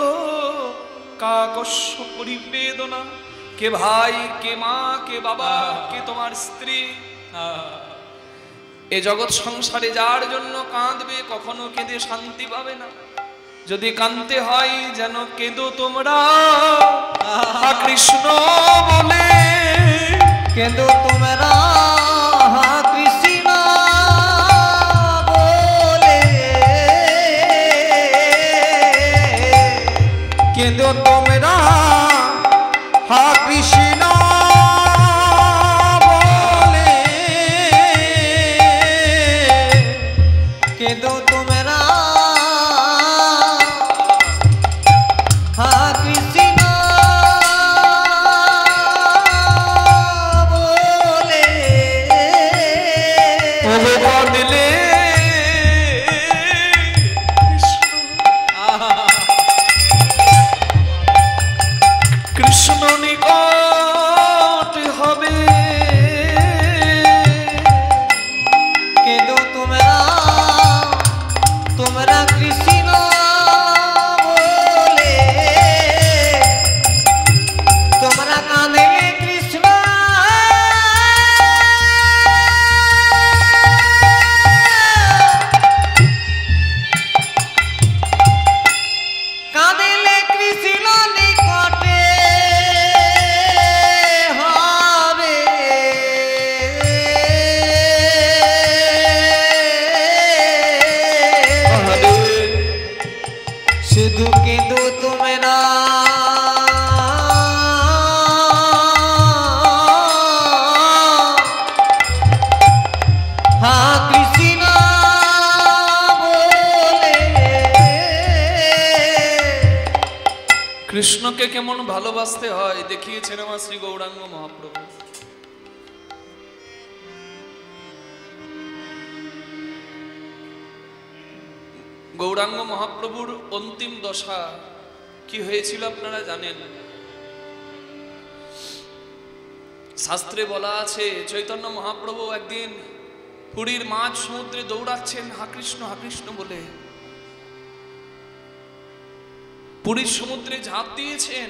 কা কস্য পরিবেদনা। কে ভাই, কে মা, কে বাবা, কে তোমার স্ত্রী। এ জগৎ সংসারে যার জন্য কাঁদবে কখনো কেঁদে শান্তি পাবে না। যদি কাঁদতে হয় যেন কেঁদো তোমরা কৃষ্ণ বলে, কেঁদো তোমরা কৃষ্ণ বলে, কেঁদো তোমরা ওগো কাঁদলে কৃষ্ণ নিকট হবে কেঁদো তোমরা কৃষ্ণ বলে, তোমরা কাঁদলে কৃষ্ণ কাঁদলে কৃষ্ণ নিকটে হবে। শুধু কেঁদো তোমরা হ্যাঁ কৃষ্ণ বলে। কৃষ্ণকে কেমন ভালোবাসতে হয় দেখিয়েছেন আমার শ্রী গৌরাঙ্গ মহাপ্রভু। গৌরাঙ্গ মহাপ্রভুর অন্তিম দশা কি হয়েছিল আপনারা জানেন। শাস্ত্রে বলা আছে চৈতন্য মহাপ্রভু একদিন পুরীর মাঝ সমুদ্রে দৌড়াচ্ছেন হা কৃষ্ণ বলে, পুরীর সমুদ্রে ঝাঁপ দিয়েছেন।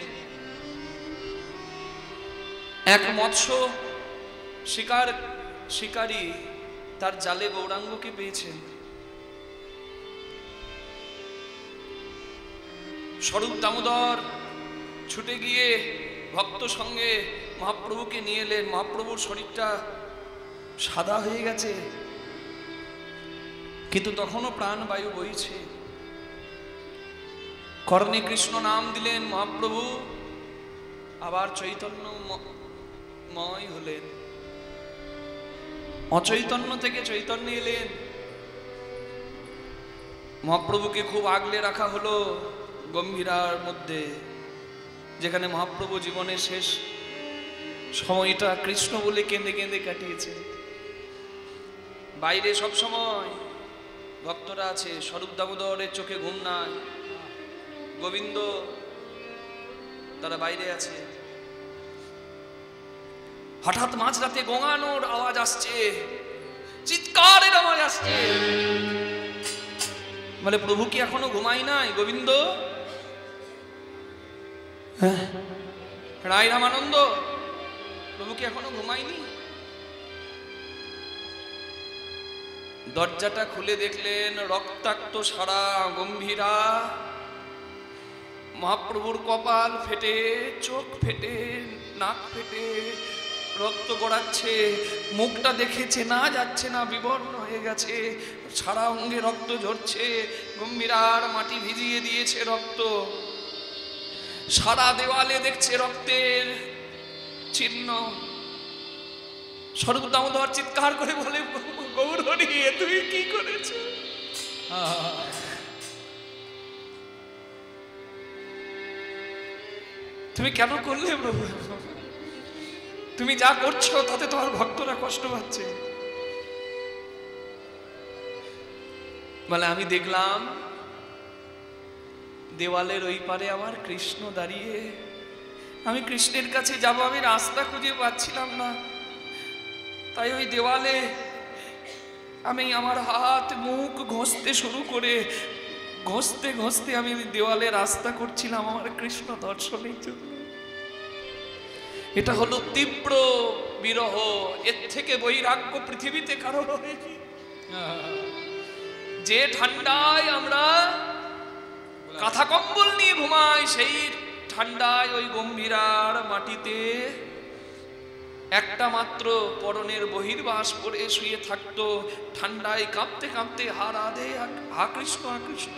এক মৎস্য শিকারী তার জালে গৌরাঙ্গকে পেয়েছেন। স্বরূপ দামোদর ছুটে গিয়ে ভক্ত সঙ্গে মহাপ্রভুকে নিয়ে এলেন। মহাপ্রভুর শরীরটা সাদা হয়ে গেছে, কিন্তু তখনও প্রাণ বায়ু বইছে। কর্ণে কৃষ্ণ নাম দিলেন মহাপ্রভু, আবার চৈতন্যময় হলেন। অচৈতন্য থেকে চৈতন্য এলেন। মহাপ্রভুকে খুব আগলে রাখা হলো গম্ভীরার মধ্যে, যেখানে মহাপ্রভু জীবনের শেষ সময়টা কৃষ্ণ বলে কেঁদে কেঁদে কাটিয়েছে। বাইরে সব সময় ভক্তরা আছে, স্বরূপ দামোদরের চোখে ঘুম নাই, গোবিন্দ তারা বাইরে আছে। হঠাৎ মাঝরাতে গোঙানোর আওয়াজ আসছে, চিৎকারের আওয়াজ আসছে। বলে প্রভু কি এখনো ঘুমাই নাই? গোবিন্দ, রায় রামানন্দ, প্রভু কি এখনো ঘুমায়নি? দরজাটা খুলে দেখলেন রক্তাক্ত সারা গম্ভীরা। মহাপ্রভুর কপাল ফেটে, চোখ ফেটে, নাক ফেটে রক্ত গড়াচ্ছে। মুখটা দেখে চেনা যাচ্ছে না, বিবর্ণ হয়ে গেছে, সারা অঙ্গে রক্ত ঝরছে। গম্ভীরার মাটি ভিজিয়ে দিয়েছে রক্ত, সারা দেওয়ালে দেখছে রক্তের চিহ্ন। স্বরূপ দামোদর চিৎকার করে বলে, গৌরহরি তুই কি করেছ? তুমি কেন করলে প্রভু? তুমি যা করছো তাতে তোমার ভক্তরা কষ্ট পাচ্ছে। বলে আমি দেখলাম দেওয়ালের ওই পারে আমার কৃষ্ণ দাঁড়িয়ে, আমি কৃষ্ণের কাছে যাব, আমি রাস্তা খুঁজে পাচ্ছিলাম না, তাই ওই দেওয়ালে আমি আমার হাত মুখ ঘষতে শুরু করে, ঘষতে ঘষতে আমি দেওয়ালে রাস্তা করছিলাম আমার কৃষ্ণ দর্শনের জন্য। এটা হলো তীব্র বিরহ, এর থেকে বৈরাগ্য পৃথিবীতে কারো হয়নি। যে ঠান্ডায় আমরা কাঁথা কম্বল নিয়ে ঘুমাই, সেই ঠান্ডায় ওই গম্ভীরার মাটিতে একটা মাত্র পরনের বহির্বাস পরে শুয়ে থাকতো। ঠান্ডায় কাঁপতে কাঁপতে হা রাধে, হা কৃষ্ণ, হা কৃষ্ণ।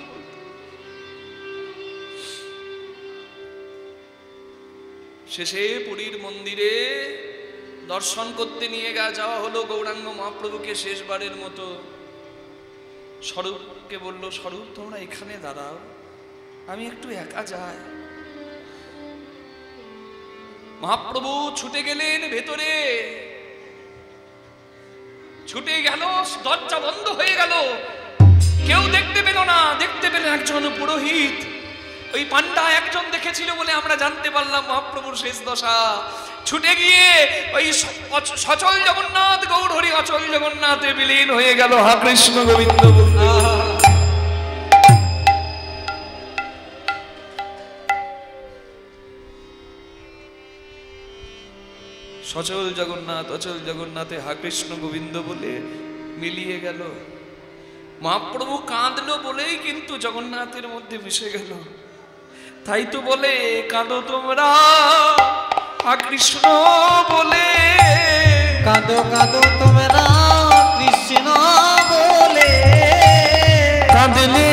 শেষে পুরীর মন্দিরে দর্শন করতে নিয়ে যাওয়া হলো গৌরাঙ্গ মহাপ্রভুকে শেষবারের মতো। স্বরূপকে বলল, স্বরূপ তোমরা এখানে দাঁড়াও, আমি একটু একা যাই। মহাপ্রভু ছুটে গেলেন ভেতরে। ছুটে গেল, দরজা বন্ধ হয়ে গেল, কেউ দেখতে পেল না। দেখতে পেল একজন পুরোহিত। ওই পান্ডা একজন দেখেছিল বলে আমরা জানতে পারলাম মহাপ্রভুর শেষ দশা। ছুটে গিয়ে ওই সচল জগন্নাথ গৌর হরি অচল জগন্নাথে বিলীন হয়ে গেল। হা কৃষ্ণ গোবিন্দ বলতে সচল জগন্নাথ অচল জগন্নাথে হা কৃষ্ণ গোবিন্দ বলে মিলিয়ে গেল। মহাপ্রভু কাঁদলো বলেই কিন্তু জগন্নাথের মধ্যে মিশে গেল। তাই তো বলে কাঁদো তোমরা হা কৃষ্ণ বলে, কাঁদো কাঁদো তোমরা কৃষ্ণ বলে, কাঁদলে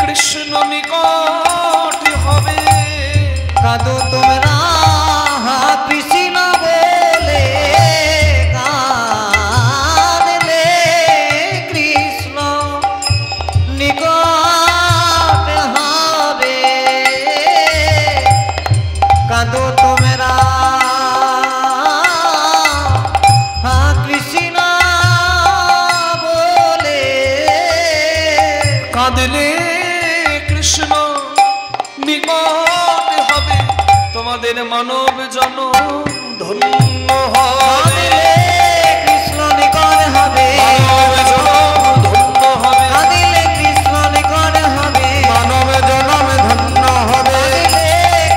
কৃষ্ণ নিকট হবে। কাঁদো তোমরা কৃষ্ণ বলে, কাঁদলে কৃষ্ণ নিকট হবে। কাঁদো তোমরা কৃষ্ণ বলে, কাঁদলে কৃষ্ণ নিকট হবে। তোমাদের মানব জনম ধন্য হবে। কৃষ্ণ নিকট হবে, মানব জনম ধন্য হবে। কাঁদিলে কৃষ্ণ নিকট হবে, মানব জনম ধন্য হবে,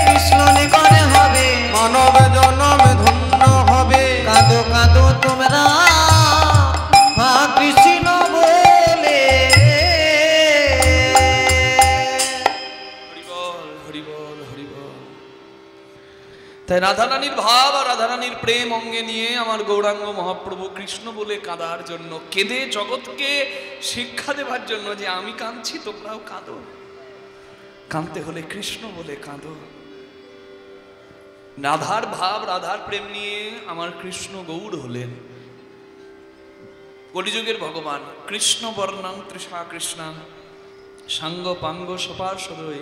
কৃষ্ণ নিকট হবে। মানব জনম ধন্য হবে। কাঁদো কাঁদো তোমরা কৃষ্ণ বলে। হরিবল হরিবল হরিবল। তাই রাধারানীর ভাব আর রাধারানীর প্রেম অঙ্গে নিয়ে আমার গৌরাঙ্গ মহাপ্রভু কৃষ্ণ বলে কাঁদার জন্য, কেঁদে জগৎকে শিক্ষা দেবার জন্য যে আমি কাঁদছি তোমরাও কাঁদো। কাঁদতে হলে কৃষ্ণ বলে কাঁদো। রাধার ভাব রাধার প্রেম নিয়ে আমার কৃষ্ণ গৌর হলেন। কলিযুগের ভগবান কৃষ্ণ বর্ণাং তৃষা কৃষ্ণাং সাঙ্গ পাঙ্গ সপার্ষদৈ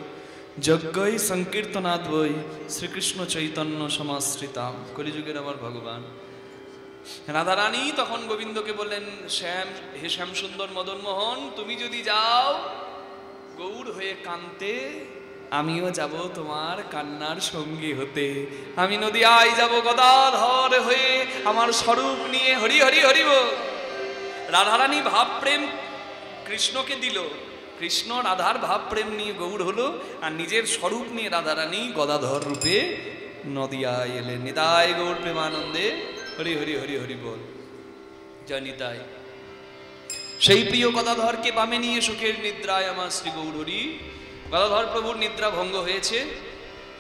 যজ্ঞই সংকীর্তনাদ্বৈ শ্রীকৃষ্ণ চৈতন্য সমাশ্রিতাম। কলিযুগের আমার ভগবান রাধারানী তখন গোবিন্দকে বললেন, শ্যাম হে শ্যাম সুন্দর মদন মোহন, তুমি যদি যাও গৌর হয়ে কাঁদতে, আমিও যাব তোমার কান্নার সঙ্গী হতে। আমি নদিয়ায় যাব গদাধর হয়ে আমার স্বরূপ নিয়ে। হরি হরি হরি বল। রাধারানী ভাব প্রেম কৃষ্ণকে দিল, কৃষ্ণ রাধার ভাব প্রেম নিয়ে গৌর হলো, আর নিজের স্বরূপ নিয়ে রাধারানী গদাধর রূপে নদিয়ায় এলেন। নিতাই গৌর প্রেমানন্দে হরি হরি হরি হরি বল। জয় নিতাই। সেই প্রিয় গদাধরকে বামে নিয়ে সুখের নিদ্রায় আমার শ্রী গৌর হরি। গদাধর প্রভুর নিদ্রা ভঙ্গ হয়েছে।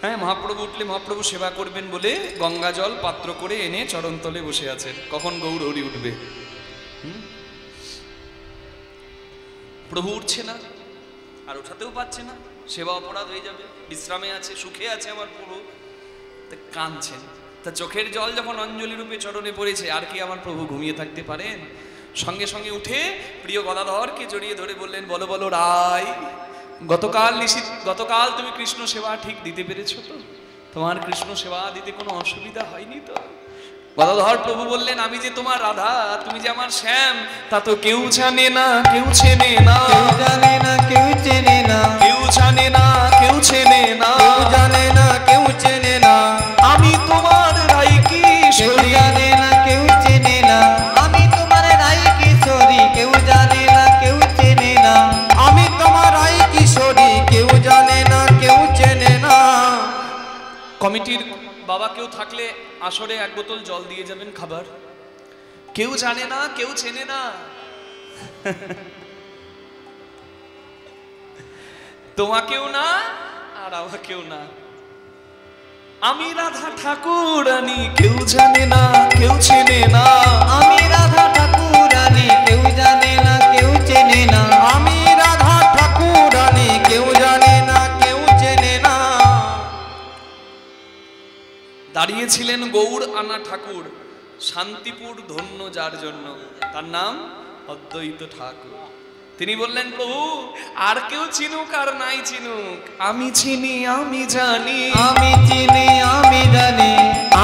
হ্যাঁ, মহাপ্রভু উঠলে মহাপ্রভু সেবা করবেন বলে গঙ্গা জল পাত্র করে এনে চরণতলে বসে আছেন। কখন গৌর হরি উঠবে? প্রভু উঠছে না, আর ওঠাতেও পারছে না, সেবা অপরাধ হয়ে যাবে। বিশ্রামে আছে, সুখে আছে আমার প্রভু, তা কাঁদছেন। তা চোখের জল যখন অঞ্জলি রূপে চরণে পড়েছে, আর কি আমার প্রভু ঘুমিয়ে থাকতে পারেন? সঙ্গে সঙ্গে উঠে প্রিয় গদাধরকে জড়িয়ে ধরে বললেন, বলো বলো রায়, গতকাল তুমি কৃষ্ণ সেবা ঠিক দিতে পেরেছো তো? তোমার কৃষ্ণ সেবা দিতে কোনো অসুবিধা হয়নি তো? গদাধর প্রভু বললেন, আমি যে তোমার রাধা, তুমি যে আমার শ্যাম, তা তো কেউ জানে না, কেউ চেনে না, কেউ জানে না, কেউ চেনে না, কেউ জানে না, কেউ চেনে না, কেউ জানে না, কেউ চেনে না। আমি তোমার রাই কেউ কিশোরী। জানে না, কেউ চেনে না, আমি তোমার রাই কিশোরী। কেউ জানে না, কেউ চেনে না, আমি তোমার রাই কিশোরী, কেউ জানে না, কেউ চেনে না। কমিটির বাবা কেউ থাকলে আসরে এক বোতল জল দিয়ে যাবেন খাবার। কেউ জানে না, কেউ চেনে না, তোমাকেও না আর আমাকেও না। আমি রাধা ঠাকুরানী, কেউ জানে না, কেউ চেনে না, আমি রাধা ঠাকুরানী। কেউ জানে না, কেউ চেনে না, আমি রাধা ঠাকুরানী, কেউ জানে না, কেউ চেনে না। দাঁড়িয়েছিলেন গৌর আনা ঠাকুর, শান্তিপুর ধন্য যার জন্য, তার নাম অদ্বৈত ঠাকুর। তিনি বললেন, প্রভু আর কেউ চিনুক আর নাই চিনুক, আমি চিনি, আমি জানি, আমি চিনি, আমি জানি,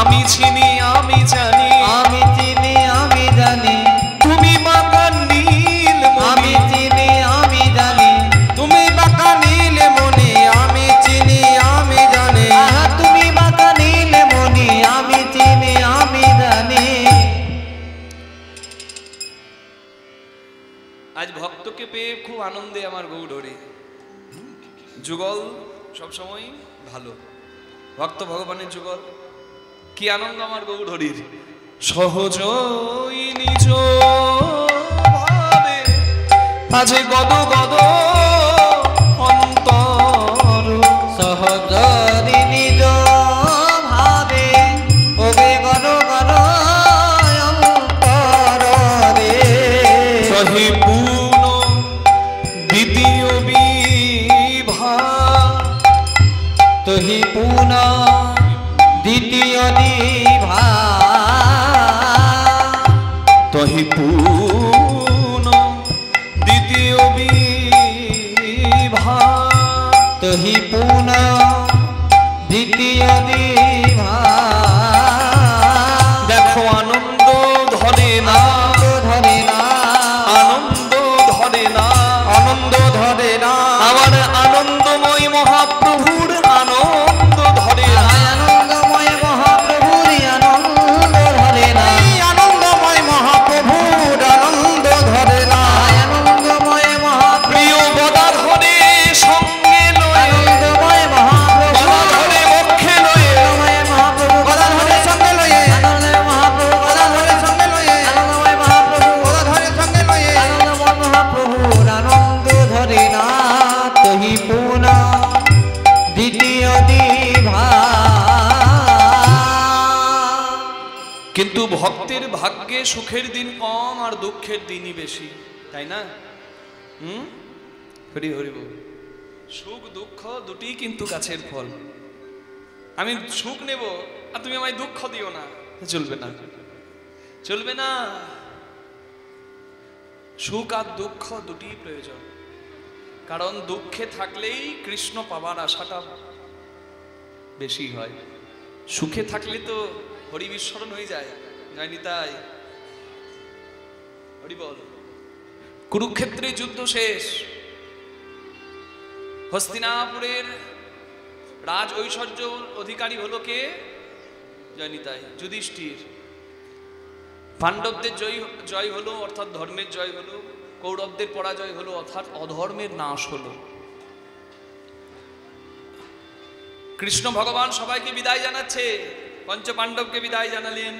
আমি চিনি, আমি জানি, আমি চিনি, আমি জানি। তুমি আজ ভক্তকে পেয়ে খুব আনন্দে আমার গৌড়রে। যুগল সবসময় ভালো, ভক্ত ভগবানের যুগল, কি আনন্দ আমার গৌড়রির। সহজই নিজ ভাবে আজ গদ গদ অন্তর, সহজরি নিজ ভাবে ওবে গর গর অন্তর রে। সহি পূর্ণ দ্বিতীয় বিভা, তোহি পুন দ্বিতীয় দিভা, তহি পূর্ণ দ্বিতীয় বিভা, তোহি পুন দ্বিতীয় দিভা। দেখো আনন্দ ধরে না, ধরে না, আনন্দ ধরে না, আনন্দ ধরে না, আমার আনন্দময় মহাপ্রভুর আনন্দ ধরে না। আনন্দময় মহাপ্রভুর আনন্দ ধরে না, এই আনন্দময় মহাপ্রভুর আনন্দ ধরে না। আনন্দময় মহাপ্রভু, প্রিয় গদাধরে সঙ্গে লয়ে, আনন্দময় মহাপ্রভু, গদাধরে বক্ষে লয়ে, আনন্দময় মহাপ্রভু, গদাধরের সঙ্গে লয়ে, আনন্দময় মহাপ্রভু, গদাধরের সঙ্গে লয়ে, আনন্দময় মহাপ্রভু, গদাধরের সঙ্গে লয়ে, আনন্দময় মহাপ্রভুর আনন্দ ধরে না। তোহি পুন দ্বিতীয় দিভা। কিন্তু ভক্তের ভাগ্যে সুখের দিন কম আর দুঃখের দিনই বেশি, তাই না? হরি হরি বল। সুখ দুঃখ দুটি কিন্তু গাছের ফল। আমি সুখ নেব আর তুমি আমায় দুঃখ দিও না, চলবে না, চলবে না। সুখ আর দুঃখ দুটি প্রয়োজন, কারণ দুঃখে থাকলেই কৃষ্ণ পাবার আশাটা বেশি হয়, সুখে থাকলে তো হরি বিস্মরণ হয়ে যায়। যায়নি তাই? হরি বল। কুরুক্ষেত্রে যুদ্ধ শেষ, হস্তিনাপুরের রাজ ঐশ্বর্য অধিকারী হলো কে? যায়নি তাই? যুধিষ্ঠির। পাণ্ডবদের জয় হলো, অর্থাৎ ধর্মের জয় হলো, কৌরবদের পরাজয় হলো, অর্থাৎ অধর্মের নাশ হলো। কৃষ্ণ ভগবান সবাইকে বিদায় জানাচ্ছে, পঞ্চ পাণ্ডবকে বিদায় জানালেন,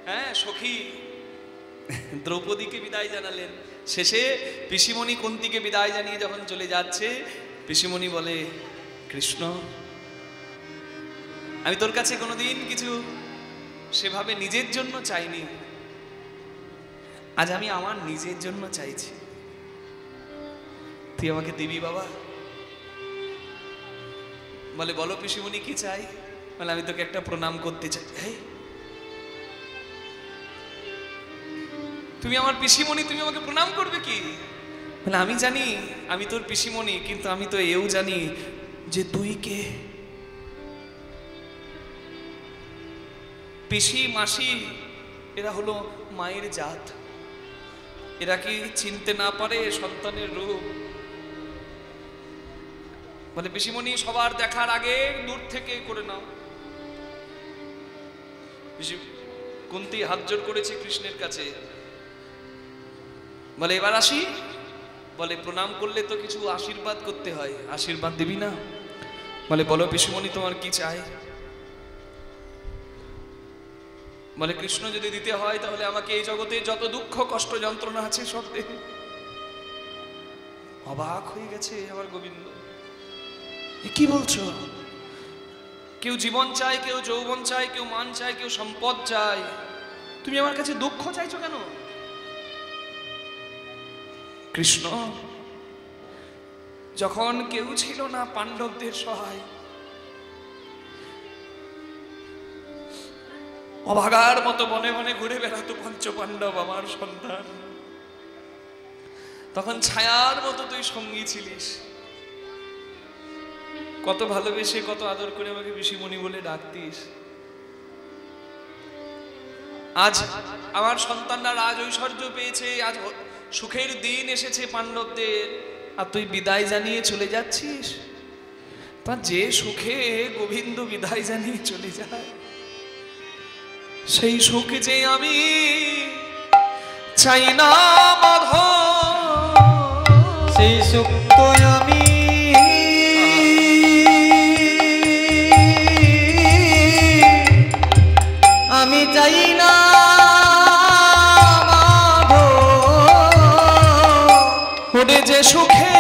হ্যাঁ, সখী দ্রৌপদীকে বিদায় জানালেন। শেষে পিসিমণি কুন্তিকে বিদায় জানিয়ে যখন চলে যাচ্ছে, পিসিমণি বলে, কৃষ্ণ, আমি তোর কাছে কোনোদিন কিছু সেভাবে নিজের জন্য চাইনি, আজ আমি আমার নিজের জন্য চাইছি, তুই আমাকে দিবি বাবা? বলে, বলো পিসিমণি কি চাই? বলে, আমি তোকে একটা প্রণাম করতে চাই। তুমি আমার পিসিমণি, তুমি আমাকে প্রণাম করবে কি? বলে, আমি জানি আমি তোর পিসিমণি, কিন্তু আমি তো এও জানি যে তুই কে। পিসি মাসি এরা হলো মায়ের জাত, এরা কি চিনতে না পারে সন্তানের রূপ? বলে, পিসিমণি সবার দেখার আগে দূর থেকে করে নাও। কুন্তী হাত জোড় করেছে কৃষ্ণের কাছে, বলে, এবার আসি? বলে, প্রণাম করলে তো কিছু আশীর্বাদ করতে হয়, আশীর্বাদ দিবি না? বলে, বলো পিসিমণি তোমার কি চাই? বলে, কৃষ্ণ যদি দিতে হয় তাহলে আমাকে এই জগতে যত দুঃখ কষ্ট যন্ত্রণা আছে সব দে। অবাক হয়ে গেছে আমার গোবিন্দ, কি বলছো? কেউ জীবন চায়, কেউ যৌবন চায়, কেউ মান চায়, কেউ সম্পদ চায়, তুমি আমার কাছে দুঃখ চাইছো কেন? কৃষ্ণ, যখন কেউ ছিল না পাণ্ডবদের সহায়, অভাগার মতো বনে বনে ঘুরে বেড়াতো পঞ্চ পাণ্ডব আমার সন্তান, তখন ছায়ার মতো তুই সঙ্গী ছিলিস, কত ভালোবেসে কত আদর করে আমাকে পিসিমণি বলে ডাকতিস। আজ আমার সন্তানরা রাজ ঐশ্বর্য পেয়েছে, আজ সুখের দিন এসেছে পাণ্ডবদের, আর তুই বিদায় জানিয়ে চলে যাচ্ছিস। তা যে সুখে গোবিন্দ বিদায় জানিয়ে চলে যায়, সেই সুখ যে আমি চাই না মাধব। সুখ তো আমি আমি চাই না ওরে যে সুখে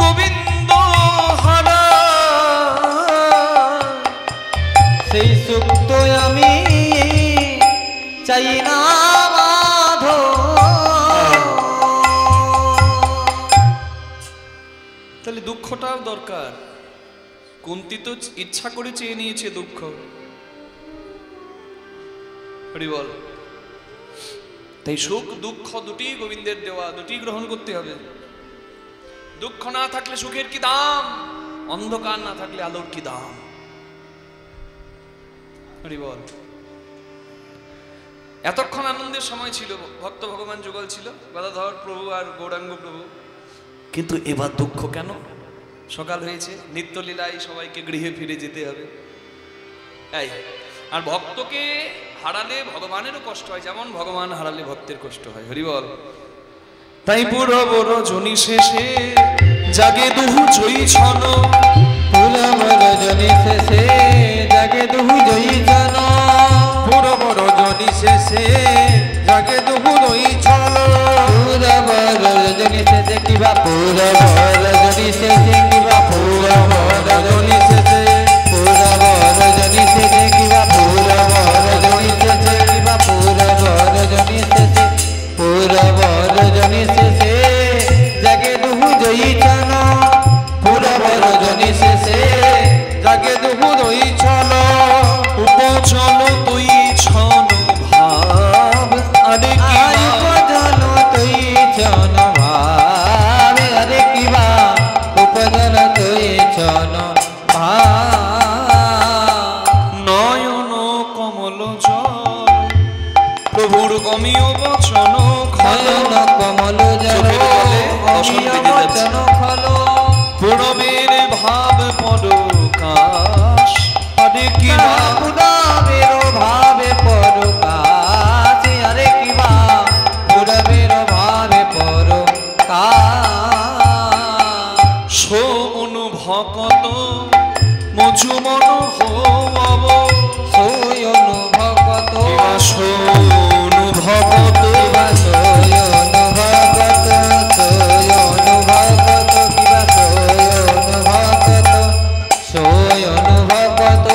গোবিন্দ হারা, সেই সুখ তো আমি চাই না মাধব। তাহলে দুঃখটাও দরকার। কুন্তী তো ইচ্ছা করে চেয়ে নিয়েছে দুঃখ। হরি বল। তাই সুখ দুঃখ দুটি গোবিন্দের দেওয়া, দুটি গ্রহণ করতে হবে। দুঃখ না থাকলে সুখের কি দাম, অন্ধকার না থাকলে আলোর কি দাম। হরি বল। এতক্ষণ আনন্দের সময় ছিল, ভক্ত ভগবান যুগল ছিল, গদাধর প্রভু আর গৌরাঙ্গ প্রভু। কিন্তু এবার দুঃখ কেন? সকাল হয়েছে, নিত্যলীলায় সবাইকে গৃহে ফিরে যেতে হবে। এই আর ভক্তকে হারালে ভগবানেরও কষ্ট হয়, যেমন ভগবান হারালে ভক্তের কষ্ট হয়। হরি বল। তাই পুরব রজনী শেষে জাগে দুহু জয়ী ছন, পুরব রজনী শেষে জাগে দুহু জয়ী জন, পুরব রজনী শেষে জাগে দুহু জয়ী ছন, পুরব রজনী শেষে কিবা পুরব রজনী শেষে কিবা পুরব রজনী শেষে, পুরব রজনী শেষে কিবা পুরব রজনী শেষে কিবা পুরব রজনী শেষে, পুরব রজনী শেষে জাগে দুহু জয়ী জন, পুরব রজনী শেষে জাগে দুহু জয়ী ছন, উপচল তুই ছন ভাব, আরে কি উপজন তুই জন ভাব, আরে কিবা উপজন তুই জন ভাব, নয়ন কমল জল প্রভুর অমিয় বচন খল, নয়ন কমল জল চোখের জলে দর্শন অমিয় পেতে যাচ্ছে। বচন খল, পুরবের ভাব পরকাশ, আরে কি পুরবের ভাবে পরকাশ, আরে কিবা পুরবের ভাবে পরকাশ, সো অনুভকত মজুমন হব, সোয় অনুভবত সো অনুভকত কিবা সোয় অনুভবত, সোয় অনুভবত কিবা সোয় অনুভবত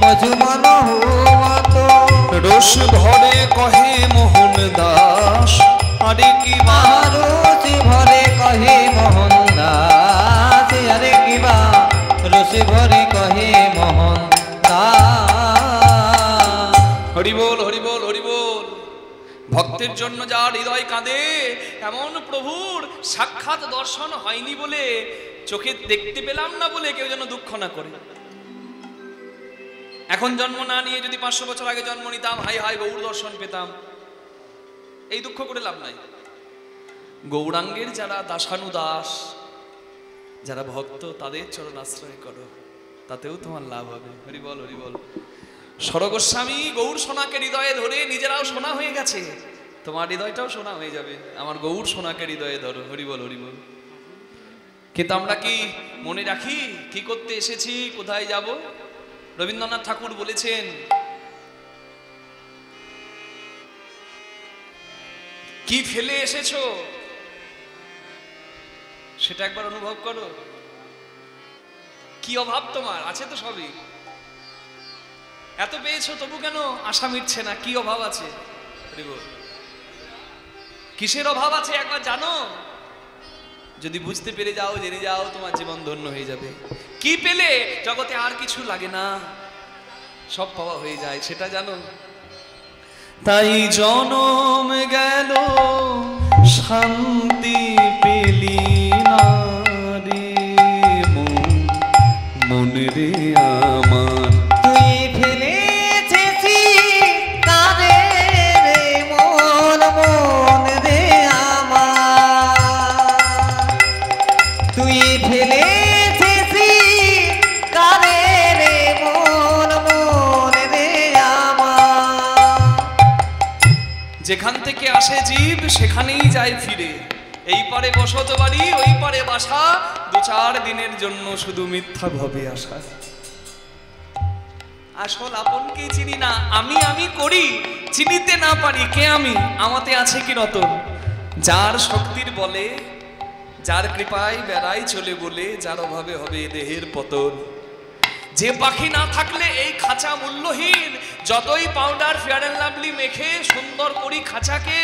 মজুমন হুমত, রস ভরে কহে মোহন দাস, আরে কি রসি ভরে কহে মোহন দাস, আরে কিবা রসি ভরে কহে মোহন দাস। হরি বল, হরি বল, হরি বল। ভক্তের জন্য যার হৃদয় কাঁদে, এমন প্রভুর সাক্ষাৎ দর্শন হয়নি বলে, চোখে দেখতে পেলাম না বলে কেউ যেন দুঃখ না করে। এখন জন্ম না নিয়ে যদি 500 বছর আগে জন্ম নিতাম, হাই হাই গৌর দর্শন পেতাম, এই দুঃখ করে লাভ নাই। গৌরাঙ্গের যারা দাসানুদাস, যারা ভক্ত, তাদের চরণ আশ্রয় করো, তাতেও তোমার লাভ হবে। হরি বল, হরি বল। সরগোস্বামী গৌর সোনাকে হৃদয়ে ধরে নিজেরাও সোনা হয়ে গেছে, তোমার হৃদয়টাও সোনা হয়ে যাবে। আমার গৌর সোনাকে হৃদয়ে ধরো। হরি বল, হরি বল। কিন্তু আমরা কি মনে রাখি কি করতে এসেছি, কোথায় যাব? রবীন্দ্রনাথ ঠাকুর বলেছেন, কি ফেলে এসেছো সেটা একবার অনুভব করো। কি অভাব তোমার? আছে তো সবই, এত পেয়েছো তবু কেন আশা মিটছে না? কি অভাব আছে? কিসের অভাব আছে একবার জানো? যদি বুঝতে পেরে যাও, জেনে যাও, তোমার জীবন ধন্য হয়ে যাবে। কি পেলে জগতে আর কিছু লাগে না, সব পাওয়া হয়ে যায়, সেটা জানো? তাই জনম গেল শান্তি পেলি না রে মন রে আমার, তুই ফেলেছিস কারে রে মন, মন রে আমার, তুই ফেলেছিস কারে রে মন, মন রে আমার। যেখান থেকে আসে জীব সেখানেই যায় ফিরে। এই পারে বসত বাড়ি, ওই পারে বাসা, 2-4 দিনের জন্য শুধু মিথ্যা ভাবে আসা। আসল আপনকেই চিনি না, আমি আমি করি, চিনিতে না পারি কে আমি, আমাতে আছে কি রতন। যার শক্তির বলে, যার কৃপায় বেড়াই চলে বলে, যার অভাবে হবে দেহের পতন। যে পাখি না থাকলে এই খাঁচা মূল্যহীন, যতই পাউডার ফেয়ার অ্যান্ড লাভলি মেখে সুন্দর করি খাঁচাকে,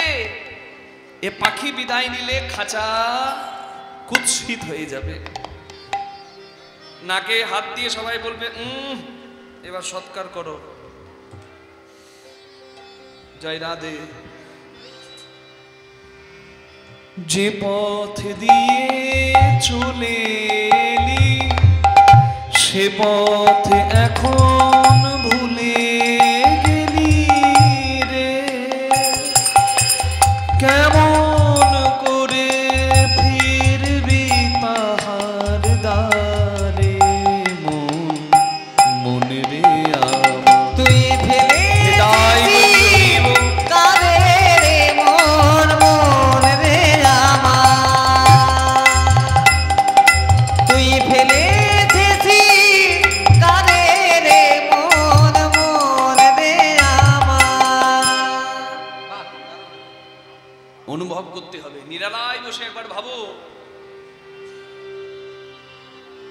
এ পাখি বিদায় নিলে খাঁচা কুৎসিত হয়ে যাবে। নাকে হাত দিয়ে সবাই বলবে এবার সৎকার করো, জয় রাধে। যে পথ দিয়ে চলে এলি সে পথ এখন ভুলে গেলি রে, কেমন করে ফিরবি পাহাড় দারে মন, মনে রে আমার তুই ফেলেছিস কারে রে মন, মন রে আমার। তুই ফেলেছিস কারে রে মন, মন রে আমার। অনুভব করতে হবে। নিরালায় বসে একবার ভাবো,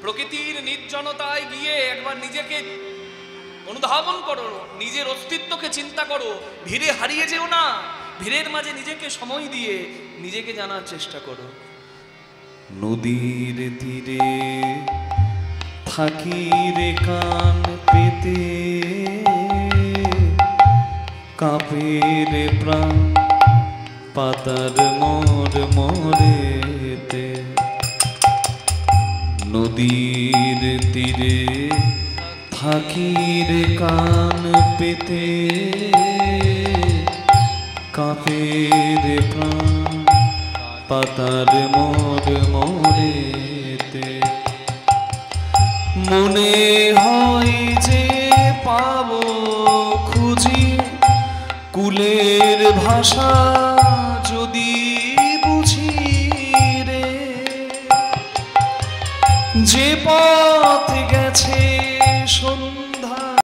প্রকৃতির নির্জনতায় গিয়ে একবার নিজেকে অনুধাবন করো, নিজের অস্তিত্বকে চিন্তা করো। ভিড়ে হারিয়ে যেও না, ভিড়ের মাঝে নিজেকে সময় দিয়ে নিজেকে জানার চেষ্টা করো। নদীর তীরে থাকি রে কান পেতে, কাঁপে রে প্রাণ পাতার মোর মোরেতে। নদীর তীরে থাকি রে কান পেতে, কাঁপে রে প্রাণ পাতার মোর মোরেতে। মনে হয় যে পাবো খুঁজি কুলের ভাষা যদি বুঝি রে, যে পথ